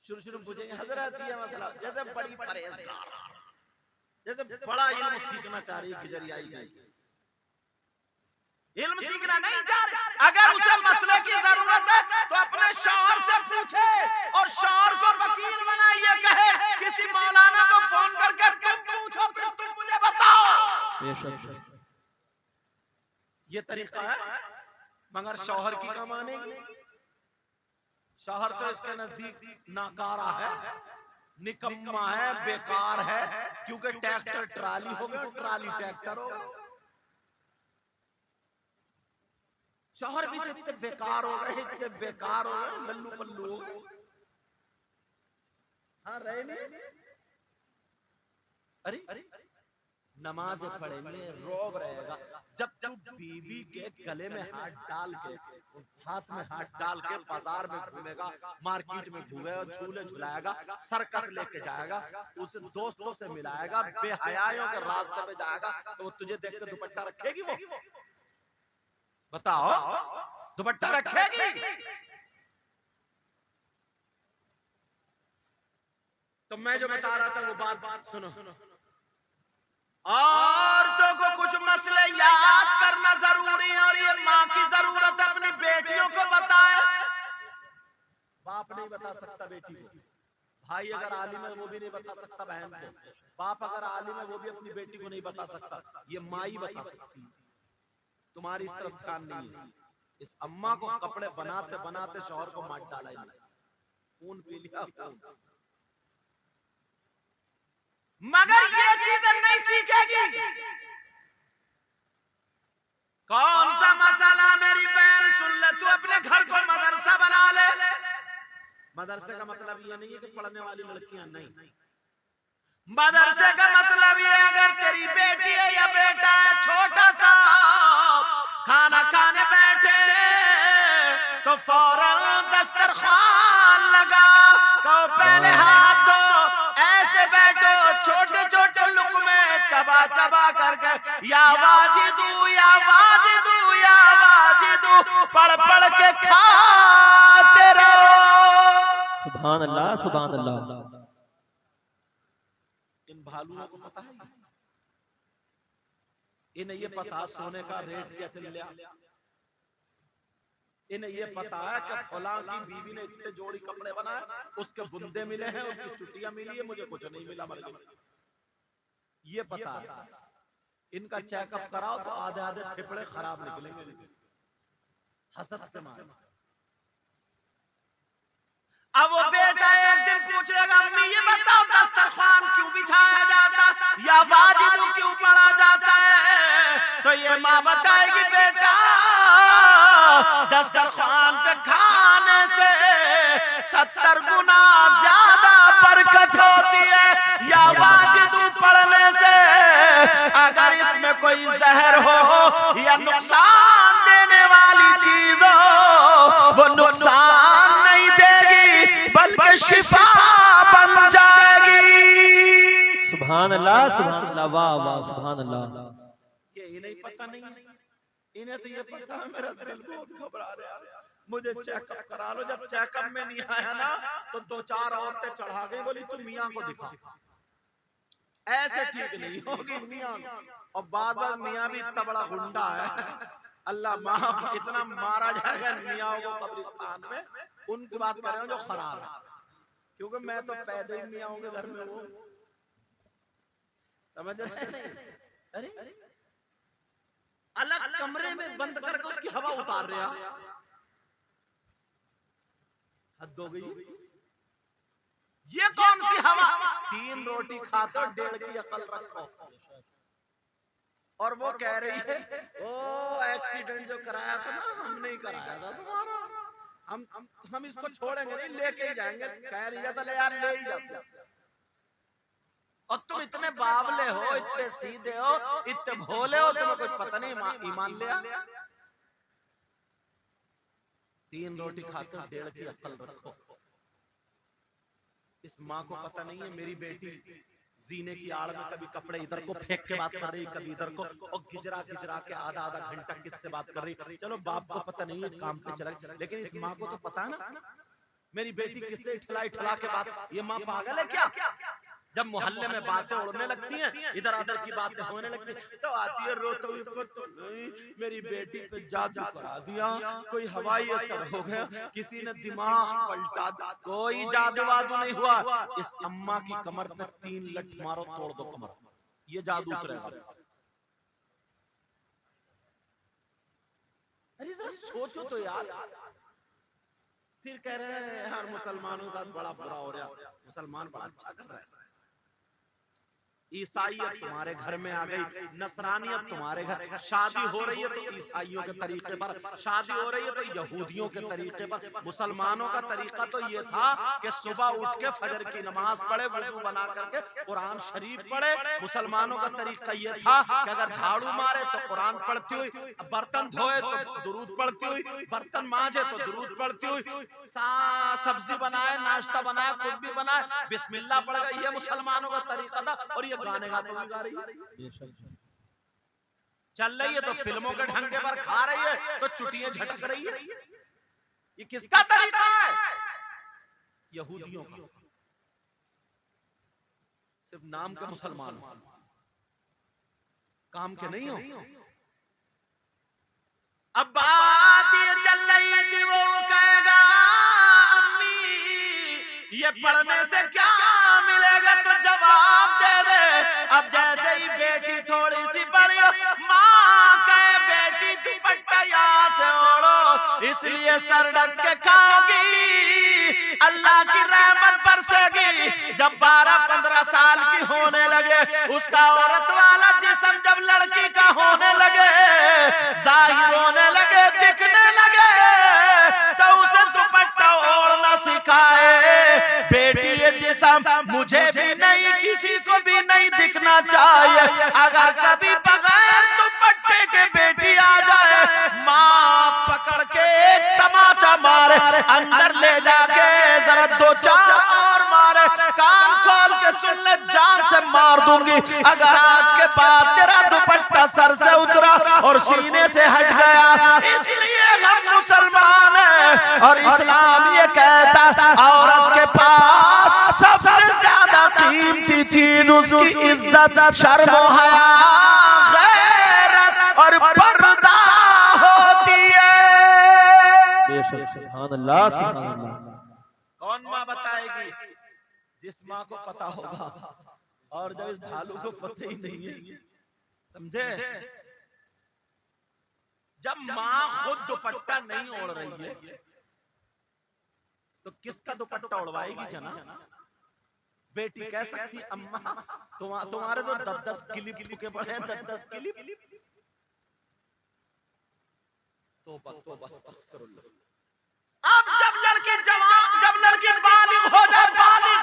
शुरू पूछेंगे हजरत ये मसला, जैसे बड़ी परहेजगार, जैसे बड़ा इल्म सीखना चाह रही गुजरियाई गई, इल्म सीखना नहीं चाह रही, अगर उसे मसले की जरूरत है तो अपने शौहर से पूछे और शौहर को वकील बनाइए, कहे किसी मौलाना को फोन करके तुम पूछो फिर तुम मुझे बताओ। ये तरीका है, मगर शौहर की क्या मानेगी? शौहर तो इसके नजदीक नाकारा है, निकम्मा है, बेकार है, क्योंकि ट्रैक्टर ट्राली हो गया, ट्राली ट्रैक्टर हो गया। शौहर भी तो इतने बेकार हो गए, इतने बेकार हो गए, लल्लू पल्लू हो गए। हाँ रहे नहीं। अरे नमाज पढ़ेंगे रोब रहेगा, जब तू बीवी के गले में हाथ डाल के, हाथ में हाथ डाल के बाजार में घूमेगा, मार्केट में घूमेगा, झूले झुलाएगा, सर्कस लेके जाएगा, उसे दोस्तों से मिलाएगा, बेहयाओं के रास्ते में जाएगा, तो वो तुझे देख के दुपट्टा रखेगी? वो बताओ, दुपट्टा रखेगी? तो मैं जो बता रहा था वो बात सुनो। औरतों को कुछ मसले याद करना जरूरी है, और ये माँ की जरूरत है अपनी बेटियों को बताए। बाप नहीं बता सकता बेटी को, भाई अगर आलिम है वो भी नहीं बता सकता बहन को, बाप अगर आलिम है वो भी अपनी बेटी को नहीं बता सकता, ये माँ ही बता सकती है। तुम्हारी इस तरफ ध्यान नहीं है। इस अम्मा को कपड़े बनाते बनाते शौहर को मार डाला, खून पी लिया खून। मगर ये चीजें नहीं सीखेगी। कौन सा मसला मेरी बहन सुन ले, तू अपने घर को मदरसा बना ले। मदरसे का मतलब ये नहीं है कि पढ़ने वाली लड़कियां नहीं, मदरसे का मतलब ये अगर तेरी बेटी है या बेटा है, छोटा सा खाना खाने बैठे तो फौरन दस्तरखान लगा, कहो पहले हाथ दो, ऐसे बैठो, छोटे छोटे लुक़मे चबा चबा करके या वाजिदू या वाजिदू या वाजिदू पढ़ पढ़ के खाते रहो। सुभान अल्लाह, सुभान अल्लाह। इन भालुओं को पता है, इन्हें ये पता सोने का रेट क्या चल रहा, इन्हें ये पता है कि फलां की बीवी ने इतने जोड़ी कपड़े बनाए, उसके बुंदे मिले हैं, उसकी चुटियां मिली है, मुझे कुछ नहीं मिला, मर गई। ये पता है। इनका चेकअप कराओ तो आधे आधे फेफड़े खराब निकलेंगे हसद के मारे। अब वो बेटा एक दिन पूछेगा, अम्मी ये बताओ दस्तरखान क्यों बिछाया जाता या वाजिदू क्यों पढ़ा जाता है? तो ये माँ बताएगी, बेटा दस्तरखान पे खाने से 70 गुना ज्यादा बरकत होती है, या वाजिदू पढ़ने से अगर इसमें कोई जहर हो या नुकसान देने वाली चीज हो, वो नुकसान नहीं देगी बल्कि शिफा बन जाएगी। सुभान अल्लाह, सुभान अल्लाह, वाह वाह, सुभान अल्लाह। ये इन्हें पता नहीं है, इन्हें तो ये पता है मेरा दिल बहुत घबरा रहा है, मुझे चेकअप करा लो। जब चेकअप में नहीं आया ना तो 2-4 औरतें चढ़ा गई, बोली तू मियाँ को दिखा, ऐसे ठीक नहीं होगी मियाँ। और बाद मियाँ भी इतना बड़ा गुंडा है, अल्लाह माफ, इतना मारा जाएगा मियाँ को कब्रिस्तान में। उनकी बात कर रहे हो जो खराब है, क्योंकि मैं तो पैदे ही मियाँ के घर में हूँ, समझ रहे? अरे अलग कमरे में बंद करके उसकी हवा उतार रहा, हद हो गई। ये कौन सी हवा? 3 रोटी खाते 1.5 की अकल रखो। और वो कह रही है, ओ एक्सीडेंट जो कराया था ना, हमने ही कराया था तुम्हारा, हम इसको छोड़ेंगे नहीं, लेके ही जाएंगे। कह रही जाता ले यार, ले ही जाते। और तुम इतने बावले हो, इतने सीधे हो, इतने भोले हो, तुम्हें कुछ पता नहीं ईमान लिया। 3 रोटी खाते हो, 1.5 की अक्ल रखो। इस माँ को पता नहीं है मेरी बेटी जीने की आड़ में कभी कपड़े इधर को फेंक के बात कर रही, कभी इधर को, और गिजरा गिजरा के आधा आधा घंटा किससे बात कर रही। चलो बाप को पता नहीं है, काम पे चला, लेकिन इस माँ को तो पता है ना मेरी बेटी किससे इठला इठला के बात। ये माँ पागल है क्या? जब मोहल्ले में बातें उड़ने लगती हैं, इधर उधर की बातें होने लगती हैं, तो आती है रोते हुए, मेरी बेटी पे जादू करा दिया, कोई हवाई असर हो गया, किसी ने दिमाग पलटा दिया। कोई जादू वादू नहीं हुआ। इस अम्मा की कमर पे 3 लठ मारो, तोड़ दो कमर, ये जादू उतरेगा। अरे जरा सोचो तो यार। फिर कह रहे हैं यार मुसलमानों के साथ बड़ा बुरा हो रहा, मुसलमान बड़ा अच्छा कर रहा है। ईसाईयत तुम्हारे घर में आ गई, नसरानियत तुम्हारे घर। शादी हो रही है तो ईसाइयों के तरीके पर, शादी हो रही है तो यहूदियों के तरीके पर। मुसलमानों का तरीका तो ये था कि सुबह उठ के फजर की नमाज पढ़े, वुजू बना करके कुरान शरीफ पढ़े। मुसलमानों का तरीका ये था कि अगर झाड़ू मारे तो कुरान पढ़ती हुई, बर्तन धोए तो दुरूद पढ़ती हुई, बर्तन मांजे तो दुरूद पढ़ती हुई, सब्जी बनाए, नाश्ता बनाए, कुछ भी बनाए, बिस्मिल्लाह पढ़ गए। ये मुसलमानों का तरीका था। और ये गाने गाते हुए गा रही है, चल रही है तो फिल्मों के ढंगे पर खा रही है, तो चुटियां झटक रही है। ये किसका तरीका है? यहूदियों का। सिर्फ नाम के मुसलमान, काम के नहीं हो। अब बात ये चल रही थी, वो कहेगा अम्मी ये पढ़ने से क्या मिलेगा, तो जवाब दे दे। अब जैसे ही बेटी थोड़ी सी बड़ी हो, माँ कहे बेटी दुपट्टा यहाँ से ओढ़ो, इसलिए सर ढक के खाओगी, अल्लाह की रहमत बरसेगी। जब 12-15 साल की होने लगे, उसका औरत वाला जिस्म जब लड़की का होने लगे, जाहिर होने लगे, दिखने लगे, तो उसे दुपट्टा ओढ़ना सिखाए। बेटी ये जिस्म मुझे भी नहीं, किसी को भी नहीं दिखना चाहिए। अगर कभी बगैर दुपट्टे के बेटी आ जाए, माँ पकड़ के एक तमाचा मारे, अंदर ले जाके जरा 2-4 और मारे, कान खोल के सुन ले, जान से मार दूंगी अगर आज के बाद तेरा दुपट्टा सर से उतरा और सीने से हट गया। इसलिए हम मुसलमान हैं और इस्लाम ये कहता औरत के पास सबसे ज्यादा कीमती चीज उसकी इज्जत, शर्म व हया, गैरत और पर्दा होती है। सुभान अल्लाह, सुभान अल्लाह। कौन माँ बताएगी? जिस माँ को पता होगा। और जब इस भालू को पता ही नहीं है, समझे? जब माँ खुद दुपट्टा नहीं ओढ़ रही है, तो किसका दुपट्टा उड़वाएगी जना? बेटी कह सकती अम्मा तुम्हारे तो 10-10 क्लिप के पड़े हैं, 10-10 क्लिप। अब जब लड़की जवान, जब लड़की बालिग हो जाए, बालिग,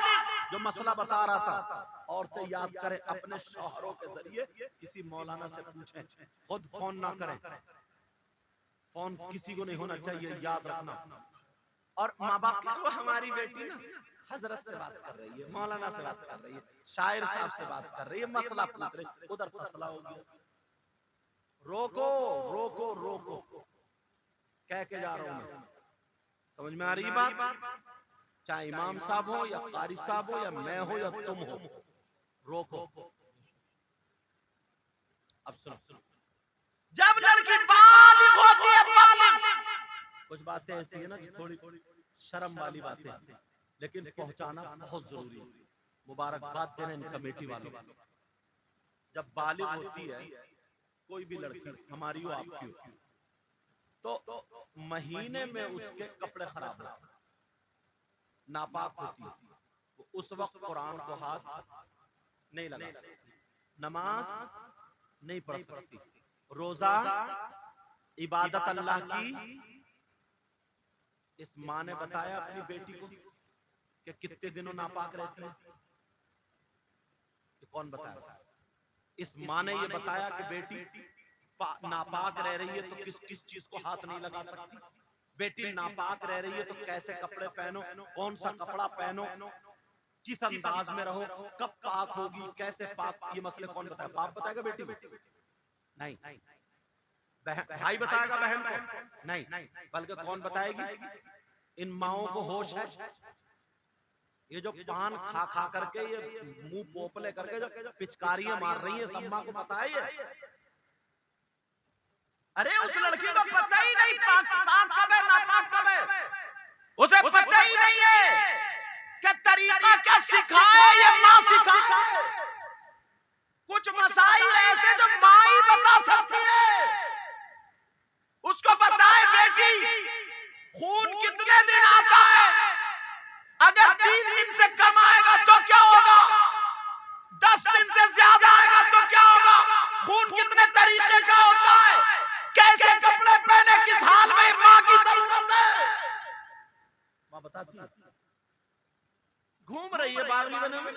जो मसला बता रहा था, औरतें याद करें अपने शौहरों के जरिए, किसी मौलाना से पूछें, खुद फोन ना करें। फोन किसी को नहीं होना चाहिए, याद रखना। और माँ बाप को, हमारी बेटी ना हजरत से बात कर रही है, मौलाना से बात कर रही है, शायर साहब से बात कर रही है, मसला पूछ रही है, उधर फसला हो गया। रोको रोको रोको, कह के जा रहा हूं मैं। समझ में आ रही बात? चाहे इमाम साहब हो या कारी साहब हो या मैं हो या तुम हो, रोको। अब सुनो, जब लड़की बालिग होती है, बालिग, कुछ बातें ऐसी है ना कि थोड़ी शर्म वाली बातें, लेकिन पहुंचाना बहुत जरूरी है। मुबारकबाद देना इन कमेटी वालों को। जब बालिग होती है कोई भी लड़की, हमारी हो आपकी हो, तो महीने में उसके कपड़े खराब होते, नापाक होती है, तो उस वक्त कुरान को हाथ नहीं लगा सकती, नमाज नहीं पढ़ सकती, रोजा इबादत अल्लाह की इस माँ ने बताया अपनी बेटी को कि कितने दिनों नापाक रहती है? कौन बताया? इस माँ ने ये बताया कि बेटी नापाक रह रही है तो किस किस चीज को हाथ नहीं लगा सकती, बेटी नापाक रह रही है तो कैसे कपड़े पहनो, कौन सा कपड़ा पहनो, किस अंदाज में रहो, कब पाक होगी, कैसे पाक, ये मसले कौन बताया? बाप बताएगा बेटी को? नहीं। भाई बताएगा बहन को? नहीं। बल्कि कौन बताएगी? इन माओं को होश है? ये जो पान खा खा करके ये मुंह पोपले करके जो पिचकारियां मार रही है, सब मां को पता है ये? अरे उस लड़की को पता ही नहीं पाक कब है नापाक कब है, उसे पता ही नहीं है कि तरीका क्या सिखाए ये मां सिखाए। कुछ मसाइल ऐसे जो मां ही बता सकती है। उसको बताए बेटी खून कितने दिन आता है, अगर 3 दिन से कम आएगा तो क्या होगा, 10 दिन से ज्यादा आएगा तो क्या होगा, खून कितने तरीके का होता है, कैसे कपड़े पहने, किस हाल में मां की जरूरत है, मां बताती है। घूम रही है बावली बने हुए।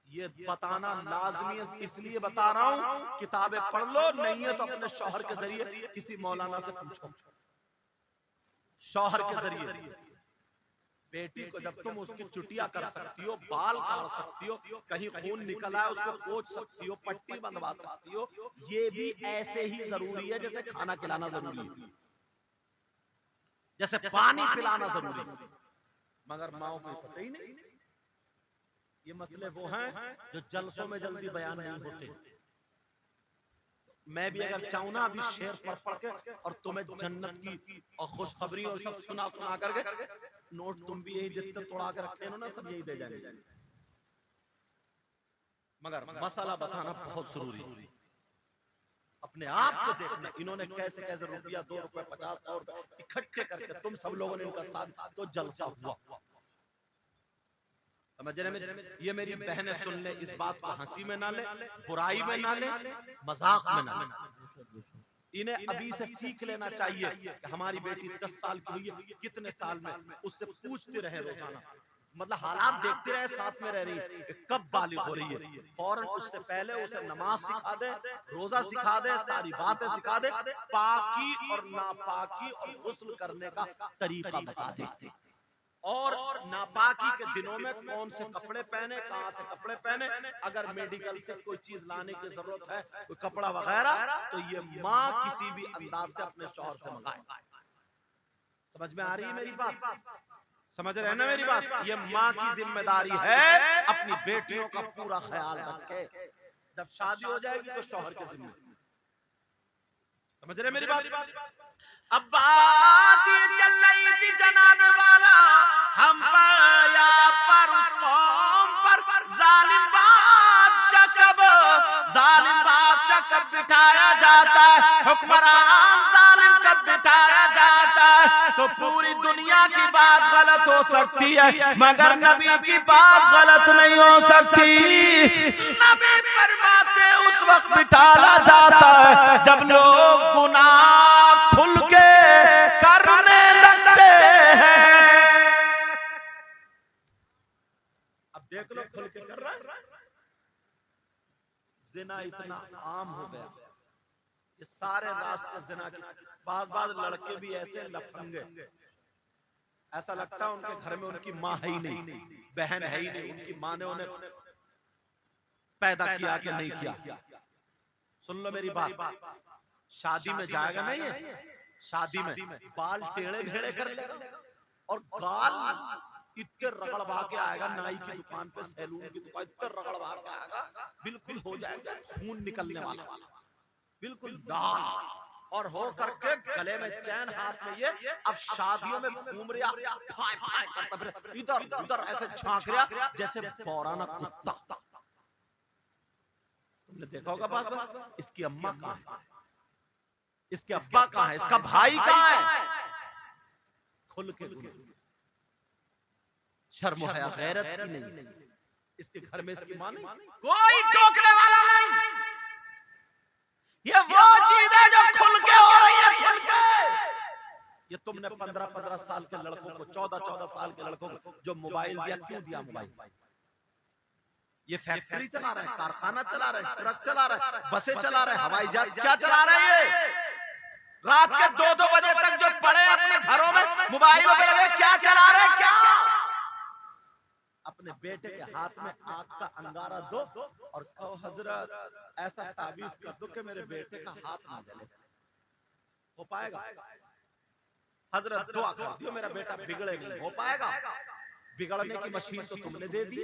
ये बताना लाजमी है, इसलिए बता रहा हूं किताबें पढ़ लो, नहीं है तो अपने शौहर के जरिए किसी मौलाना से पूछो। शौहर के जरिए बेटी को जब तुम उसकी चुटिया कर सकती हो, बाल काट सकती हो, कहीं खून निकल आए उसको पोंछ सकती हो, पट्टी बंधवा सकती हो, ये भी ऐसे ही जरूरी है जैसे खाना खिलाना जरूरी है, जैसे पानी पिलाना जरूरी है। मगर माओ को पता ही नहीं। ये मसले वो हैं जो जलसों में जल्दी बयान नहीं होते। मैं भी अगर चाहूं ना अभी शेर पढ़ पढ़ के और तुम्हें जन्नत की और खुशखबरी और सब सुना सुना करके, नोट तुम भी यही जितने तोड़ा के रखे ना सब यही दे जाएंगे। मगर मसाला बताना बहुत जरूरी है। अपने आप को देखना, इन्होंने कैसे कैसे रुपया, 2 रुपए, 50, 100 रुपए इकट्ठे करके तुम सब लोगों ने इनका साथ तो जलसा हुआ। समझ रहे में? ये मेरी बहनें सुन ले, इस बात को हंसी में ना ले, बुराई में ना ले, मजाक में ना ले। इन्हें अभी से सीख लेना चाहिए कि हमारी बेटी 10 साल की हुई है, कितने साल में, उससे पूछते रहे रोजाना, मतलब हालात देखते रहे, साथ में रह रही है, कब बालिग हो रही है, फौरन उससे पहले उसे नमाज सिखा दे, रोजा सिखा दे, सारी बातें सिखा दे, पाकी और नापाकी और गुस्ल करने का तरीका बता दे, और नापाकी के दिनों में कौन से कपड़े पहने, कहां से कपड़े पहने, अगर मेडिकल से कोई चीज लाने की जरूरत है, कोई कपड़ा वगैरह, तो ये माँ किसी भी अंदाज से अपने शौहर से मंगाए। समझ में आ रही है मेरी बात? समझ रहे हैं ना मेरी बात? ये माँ की जिम्मेदारी है अपनी बेटियों का पूरा ख्याल रखे। जब शादी हो जाएगी तो शौहर के जिम्मे। समझ रहे मेरी बात? अब बात ये चल रही थी जनाब वाला, हम पर या पर उस कौम पर जालिम बादशाह कब बिठाया जाता है, हुक्मरान जालिम कब बिठाया जाता है, तो पूरी दुनिया की बात गलत हो सकती है मगर नबी की बात गलत नहीं हो सकती। नबी फरमाते उस वक्त बिठाया जाता है जब लोग गुनाह खुल के करने लगते हैं। अब देख लो खुल के कर रहा है। जिना इतना आम हो गया, ये सारे रास्ते जिना के, बाज लड़के भी ऐसे लफंगे, ऐसा लगता है उनके घर में उनकी माँ है ही नहीं, बहन है ही नहीं, उनकी माँ ने उन्हें पैदा किया कि नहीं किया। सुन लो मेरी बात, शादी में जाएगा नहीं है, शादी में बाल टेढ़े भेड़े कर लेगा और गाल इतने रगड़वा के आएगा, नाई की दुकान पे, सैलून की दुकान, इतने रगड़वा के आएगा, बिल्कुल हो जाएगा खून निकलने वाला, बिल्कुल लाल, और हो करके गले में चैन, हाथ में ये, अब शादियों में घूम रहा, इधर उधर ऐसे झांक रहा जैसे पौराना कुत्ता। तुमने देखा होगा बात, इसकी अम्मा कहाँ है, इसके अब्बा कहाँ है, इसका भाई कहाँ है? खुल के शर्म हया गैरत ही नहीं, इसके घर में इसकी मां नहीं, कोई टोकने वाला नहीं। ये वो चीज है जो खुल के हो रही है, खुल के। ये तुमने 15-15 साल के लड़कों को, 14-14 साल के लड़कों को जो मोबाइल दिया, क्यों दिया मोबाइल? ये फैक्ट्री चला रहे हैं, कारखाना चला रहे हैं, ट्रक चला रहे हैं, बसें चला रहे हैं, हवाई जहाज क्या चला रहे हैं? ये रात के 2-2 बजे तक जो पड़े अपने घरों में मोबाइलों पे लगे, क्या चला रहे हैं? क्या अपने बेटे के हाथ में आग का अंगारा दो और कहो हजरत ऐसा ताबीज कर दो कि मेरे बेटे का हाथ ना जले। हो पाएगा? हजरत दुआ कर दियो मेरा बेटा बिगड़े नहीं। हो पाएगा? बिगड़ने की मशीन तो तुमने दे दी,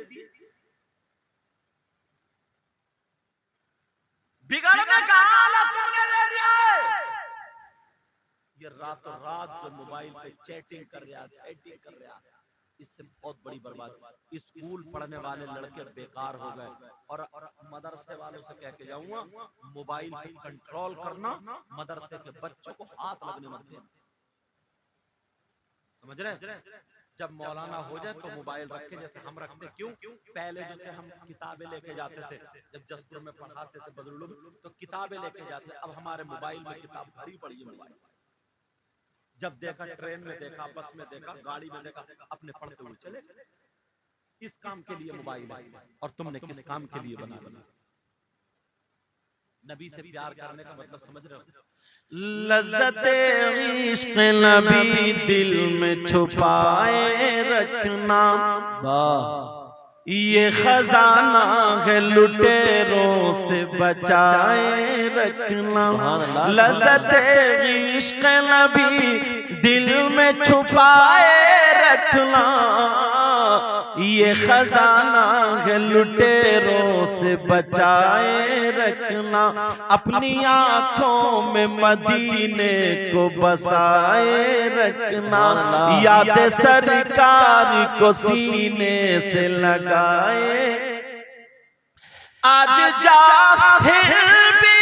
बिगड़ने का आला तुमने दे दिया है। ये रातों रात जो मोबाइल पे चैटिंग कर रहा, सेटिंग कर रहा, इससे बहुत बड़ी बर्बादी। स्कूल पढ़ने वाले लड़के बेकार हो गए। और मदरसे वालों से कह के जाऊंगा, मोबाइल पे कंट्रोल करना, मदरसे के बच्चों को हाथ लगने मत देना। समझ रहे? जब मौलाना हो जाए तो मोबाइल रखे, जैसे हम रखते। क्यों? पहले जो थे हम किताबें लेके जाते थे, जब जसपुर में पढ़ाते थे बदरुल तो किताबें लेके जाते। अब हमारे मोबाइल में किताब भरी पड़ी है। मोबाइल जब देखा, ट्रेन में देखा, बस में देखा, गाड़ी में देखा, अपने पढ़ते हुए चले। इस काम के लिए मोबाइल है। और तुमने किस काम के लिए बना? नबी से प्यार करने का मतलब समझ रहे हो? लज़्ज़ते इश्क़ नबी दिल में छुपाए रखना, ये खजाना है लुटेरों से बचाए रखना। लज़्ज़ते इश्क़ नबी दिल में छुपाए रखना, ये खजाना है लुटेरों से बचाए रखना। अपनी आंखों में मदीने को बसाए रखना, याद सरकार को सीने से लगाए। आज जाहिल भी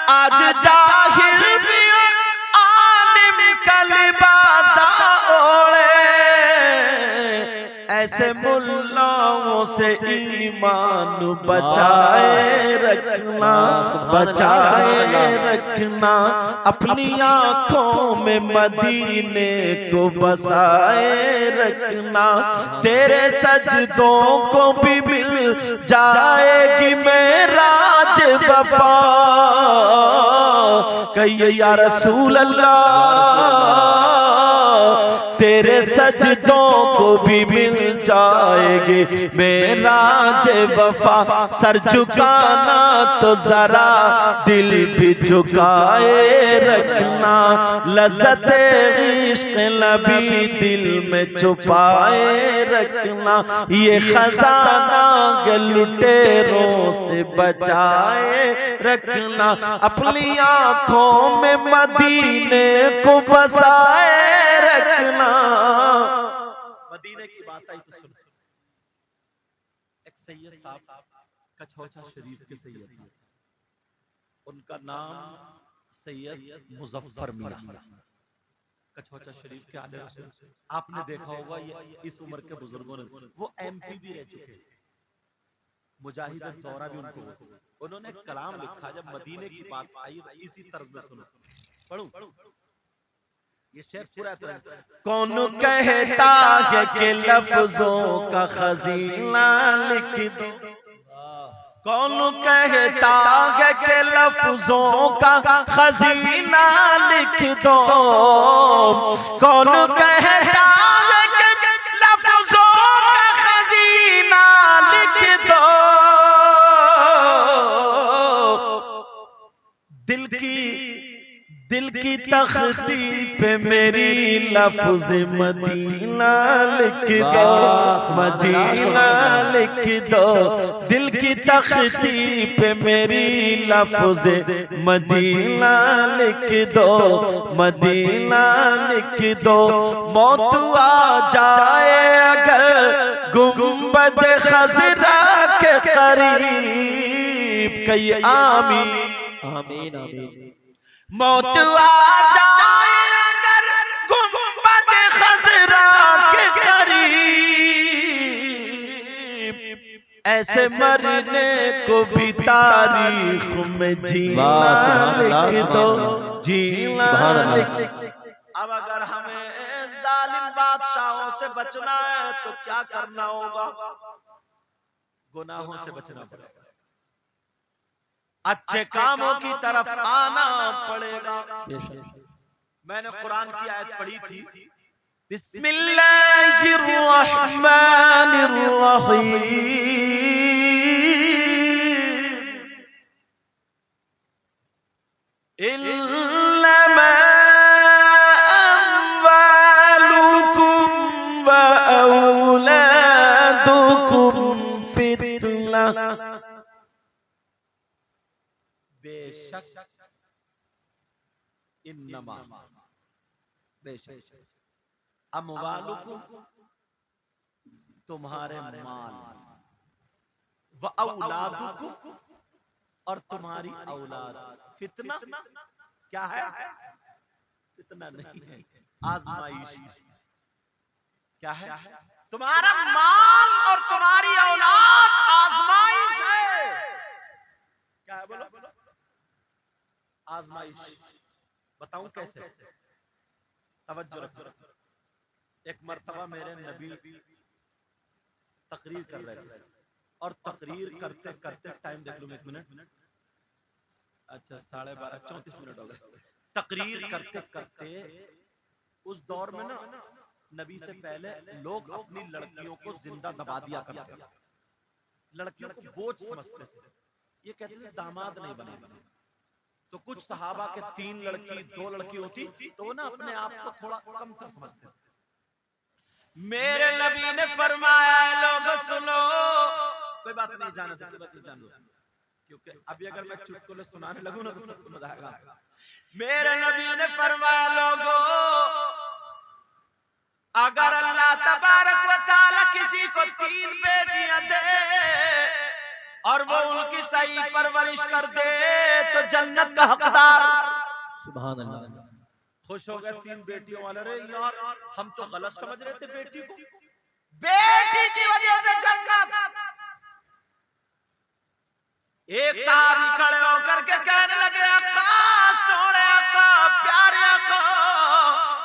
आज जाहिल भी आलिम का लिबादा ओढ़े, ऐसे मुल्लाओं से ईमान बचाए रखना, बचाए रखना। अपनी आंखों में मदीने को बसाए रखना, तेरे सजदों को भी मिल जाएगी मेराज वफा। कहिए या रसूल अल्लाह, तेरे सजदों को भी मिल जाएगी मेराज वफा। सर झुकाना तो जरा दिल भी झुकाए रखना, लज़्ज़ते इश्क़ नबी दिल में छुपाए रखना। ये खजाना के लुटेरों से बचाए रखना, अपनी आंखों में मदीने को बसाए रखना। मदीने की बात आई तो सुन। एक सैयद साहब कछौचा शरीफ के सैयद साहब, उनका नाम सैयद मुजफ्फर मियां, कछौचा शरीफ के आले रसूल। आपने देखा होगा ये इस उम्र के बुजुर्गों ने, वो एमपी भी रह चुके, मुजाहिद दौरा भी उनको। उन्होंने कलाम लिखा, जब मदीने की बात आई इसी तर्ज में सुनो, पढ़ूं ये शेर पूरा तरह। कौन कहता है कि लफ्जों का खजीना लिख दो, कौन कहता है कि लफ्जों का खजीना लिख दो, कौन कहता है कि लफ्जों का खजीना लिख दो। दिल की तख्ती पे मेरी लफ्ज मदीना लिख दो, मदीना लिख दो। दिल की तख्ती पे मेरी लफ्ज मदीना लिख दो, मदीना लिख दो। मौत आ जाए अगर गुंबद खजरा के करीब, कई आमीन आमीन आमीन। मौत आ जाए अगर गुंबद खजरा के करीब, ऐसे मरने को भी तारीख में जीना लिख दो, जीना लिख। अब अगर हमें जालिम बादशाहों से बचना है तो क्या करना होगा? गुनाहों से बचना पड़ेगा, अच्छे कामों की तरफ आना पड़ेगा। मैंने कुरान की आयत पढ़ी थी, बिस्मिल्लाहिर्रहमानिर्रहीम, इन्नमा अम्वालुकुम व औलादुकुम फितना। बेशक, इन्नमा, बेशक, अम्वालुकुम तुम्हारे माल, व औलादुकुम और तुम्हारी औलाद, फितना क्या है? फितना नहीं है, आजमाइश। क्या है? तुम्हारा माल और तुम्हारी औलाद आजमाइश है। क्या है? बोलो। आजमाइश। बताऊं कैसे? तवज्जो रखो। एक मर्तबा मेरे नबी तकरीर कर रहे थे और तकरीर करते करते, टाइम देख लो 1 मिनट, अच्छा 12:30 34 मिनट हो गए। तकरीर करते करते उस दौर में ना नबी से पहले लोग अपनी लड़कियों को जिंदा दबा दिया करते थे, लड़कियों को बोझ समझते थे, ये कहते थे दामाद नहीं बने। तो कुछ सहाबा के 3 लड़की 2 लड़की होती तो वो ना अपने आप को थोड़ा कम तर समझते थे। मेरे नबी ने फरमाया, लोगों सुनो, कोई बात नहीं, जानो, कोई बात नहीं, जानो, क्योंकि अभी अगर मैं चुटकुले सुनाने लगूं ना तो सबको मजा आएगा। मेरे नबी ने फरमाया, लोगों, अगर अल्लाह तबारक व तआला किसी को 3 बेटियां दे और वो उनकी सही परवरिश कर दे तो जन्नत का हकदार। सुभान अल्लाह। खुश हो गए 3 बेटियों वाले। रे यार, हम तो गलत समझ रहे थे बेटी को, बेटी की वजह से जन्नत। एक साहबी खड़े होकर के कहने लगे, आका, सोने आका, प्यारे आका,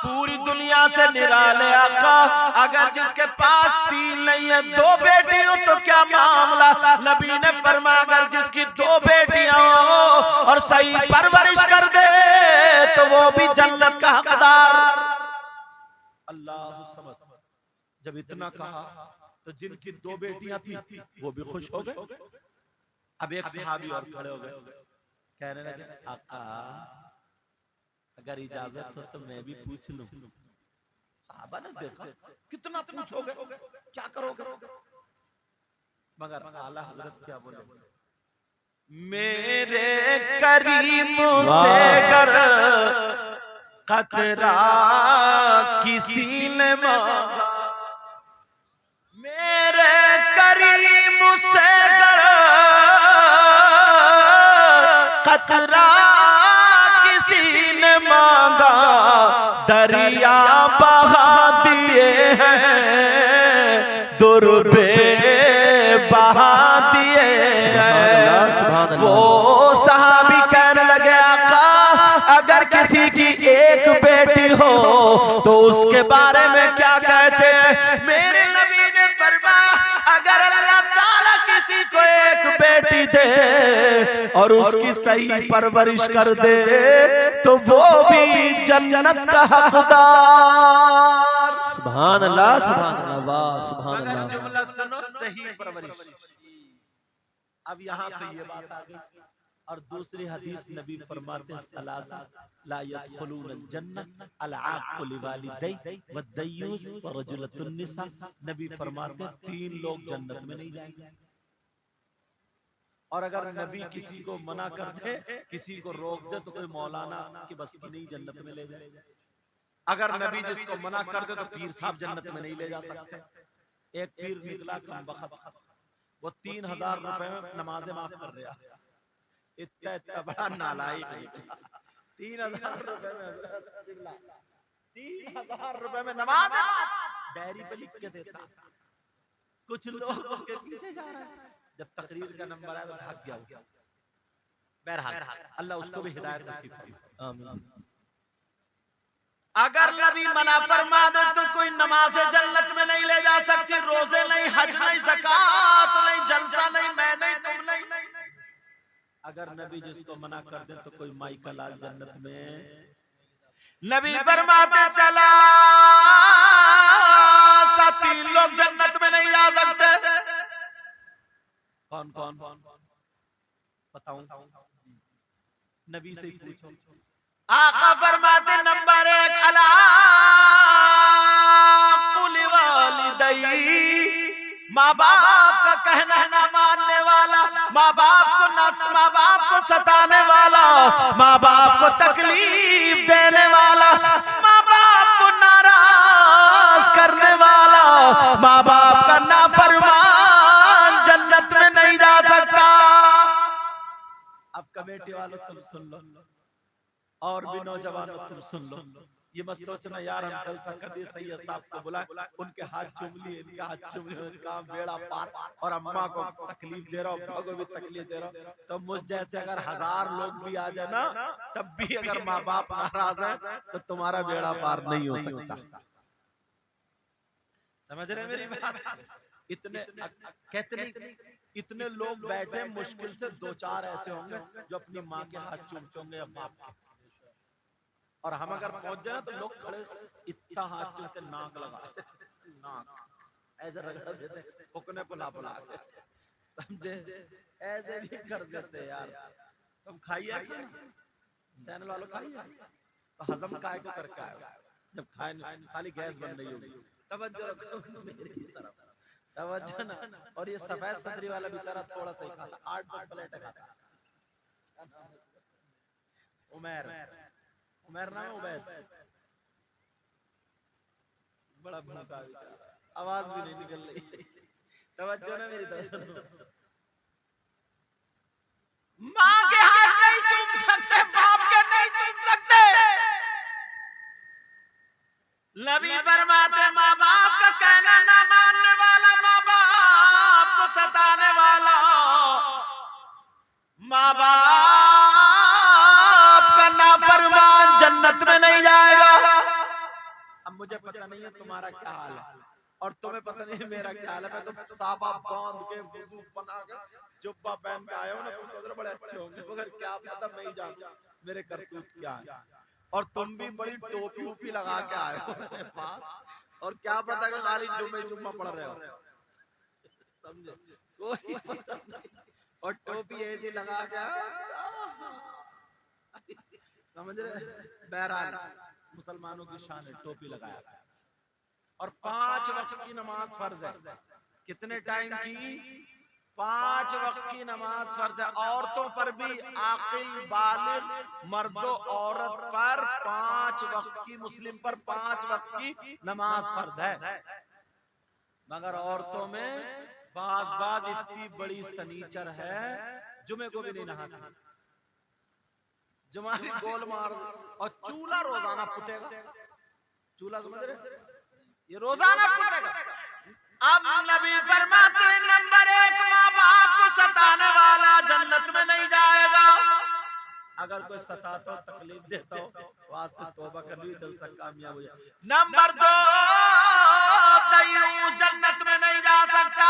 पूरी दुनिया से निराले आका, अगर जिसके पास 3 नहीं है 2 बेटी हो तो क्या मामला? नबी ने फरमाया, अगर जिसकी 2 बेटियां हो और सही परवरिश कर दे तो वो भी जन्नत का हकदार। अल्लाह समझ। जब इतना कहा तो जिनकी 2 बेटियां थी वो भी खुश हो गए। अब एक सहाबी और खड़े हो गए, कहने लगे, आका, अगर इजाजत हो तो मैं भी पूछ लूं। साहबा ने देखा, कितना पूछोगे, क्या करोगे? मगर आला हजरत क्या बोले, मेरे करीम से गर कतरा किसी ने मांगा, मेरे करीम से गर कतरा किसी ने मांगा, दरिया बहा दिए हैं, दुर्बे बहा दिए हैं। वो सहाबी कहने लगे, आका, अगर किसी की 1 बेटी हो तो उसके बारे में क्या कहते हैं? मेरे नबी ने फरमाया, अगर अल्लाह ताला किसी को 1 बेटी दे और उसकी सही परवरिश कर दे तो वो भी जन्नत का हकदार। सुभान अल्लाह, सुभान अल्लाह, वाह, सुभान अल्लाह। मगर जुमला सुनो, सही परवरिश। अब यहाँ तो ये बात आ गई। और दूसरी हदीस नबी फरमाते, सलासा ला यदखुलूनल जन्नह अल आक़ु लिवालिदै वद्दय्यूस व रजुलतुन निसा। नबी फरमाते 3 लोग जन्नत में नहीं जाएंगे। और अगर नबी किसी को मना कर दे, किसी को रोक दे तो कोई मौलाना की बस की नहीं जन्नत में ले जाए। अगर नबी जिसको मना कर दे तो पीर साहब जन्नत में नहीं ले जा सकते। एक पीर निकला कम बखत, वो 3000 रुपए में नमाजें माफ कर रहा। इतना बड़ा नालायक निकला। 3000 रुपए में 3000 रुपए में नमाज डायरी पे लिख के देता। कुछ लोग उसके पीछे जा रहे हैं, जब तकरीर का नंबर आया तो भाग गया वो। बहरहाल अल्लाह उसको भी हिदायत नसीब करे। आमीन। अगर नबी मना फरमा दे तो कोई नमाज जन्नत में नहीं ले जा सकती, रोजे नहीं, हज नहीं, ज़कात नहीं, जलसा नहीं, मैं नहीं, तुम नहीं। अगर नबी जिसको मना कर दे तो कोई माई का लाल जन्नत में। नबी फरमाते सला तीन लोग जन्नत में नहीं जा सकते। कौन कौन बताऊं? नबी से ही पूछो। आका फरमाते नंबर 1 अला कुल वालिदैही, माँ बाप का कहना ना मानने वाला, माँ बाप को सताने वाला, माँ बाप को तकलीफ देने वाला, माँ बाप को नाराज करने वाला, माँ बाप का नाफरमान जन्नत में नहीं जा सकता। अब कमेटी वालों तुम सुन लो और भी नौजवानों तुम सुन लो। ये मत सोचना यार हम जलसा कर दिए, सैयद साहब को बुला उनके हाथ चूम लिए, इनके हाथ चूम लिए, काम बेड़ा पार, और अम्मा को तकलीफ दे रहा हूँ, अब्बा को भी तकलीफ दे रहा हूँ। तो मुझ जैसे अगर 1000 लोग भी आ जाए ना, तब भी अगर माँ बाप नाराज है तो तुम्हारा बेड़ा पार नहीं हो सकता। समझ रहे मेरी बात? इतने कहते नहीं, इतने लोग बैठे, मुश्किल से 2-4 ऐसे होंगे जो अपनी माँ के हाथ चूमते होंगे या बाप के। और हम अगर पहुंच जाए ना तो लोग खड़े इतना हाथ चूमते, नाक लगा नाक ऐसे रगड़ देते, फुकने पुला पुला के, समझे? ऐसे भी कर देते यार। तुम खाइए चैनल वालों, खाइए तो हजम काय को करके आए। जब खाए खाली गैस बन रही होगी, तवज्जो रखो मेरी तरफ, तवज्जो ना। और ये सफेद सदरी वाला बेचारा थोड़ा सा ही खाता, 8-10 प्लेट खाता। उमर ना उबैद, बड़ा भूखा बेचारा, आवाज भी नहीं निकल रही। तवज्जो ना मेरी तरफ सुनो। माँ के हाथ नहीं चूम सकते, बाप के नहीं चूम सकते। नबी फरमाते माँ बाप का कहना ना मानने वाला, माँ बाप को सताने वाला, माँ बाप का नाफरमान जन्नत में नहीं जाएगा। अब मुझे पता नहीं है तुम्हारा क्या हाल है और तुम्हें पता नहीं है मेरा क्या हाल है। मैं तो साफा बांध के वुजू बना के जुब्बा पहन के आया हूं ना, तुम सोच रहे बड़े अच्छे होंगे, मगर क्या पता मैं ही जानता मेरे करतूत क्या है। और तुम भी बड़ी टोपी वोपी लगा के आए हो मेरे पास, और क्या पता कि खाली जुम्मा पढ़ रहे हो, समझे? कोई पता नहीं। और टोपी ऐसी लगा के, समझ रहे? बहरहाल मुसलमानों की शान है, टोपी लगाया। और 5 वक्त की नमाज फर्ज है। कितने टाइम की? 5 वक्त की नमाज फर्ज है। औरतों पर भी, आकिल बालिग मर्दों औरत पर 5 वक्त की, मुस्लिम पर 5 वक्त की नमाज फर्ज है। मगर औरतों में बात इतनी बड़ी सनीचर है, जुमे को भी नहीं नहाती, जुमा भी गोल मार। और चूल्हा रोजाना पुतेगा, चूल्हा समझ रहे? ये रोजाना पुतेगा। अब नबी फरमाते नंबर 1 माँ बाप को सताने वाला जन्नत में नहीं जाएगा। अगर कोई सताता हो, तकलीफ देता हो, वास से तौबा कर ली, जलसा कामयाब हो जाए। नंबर 2 दयूस जन्नत में नहीं जा सकता।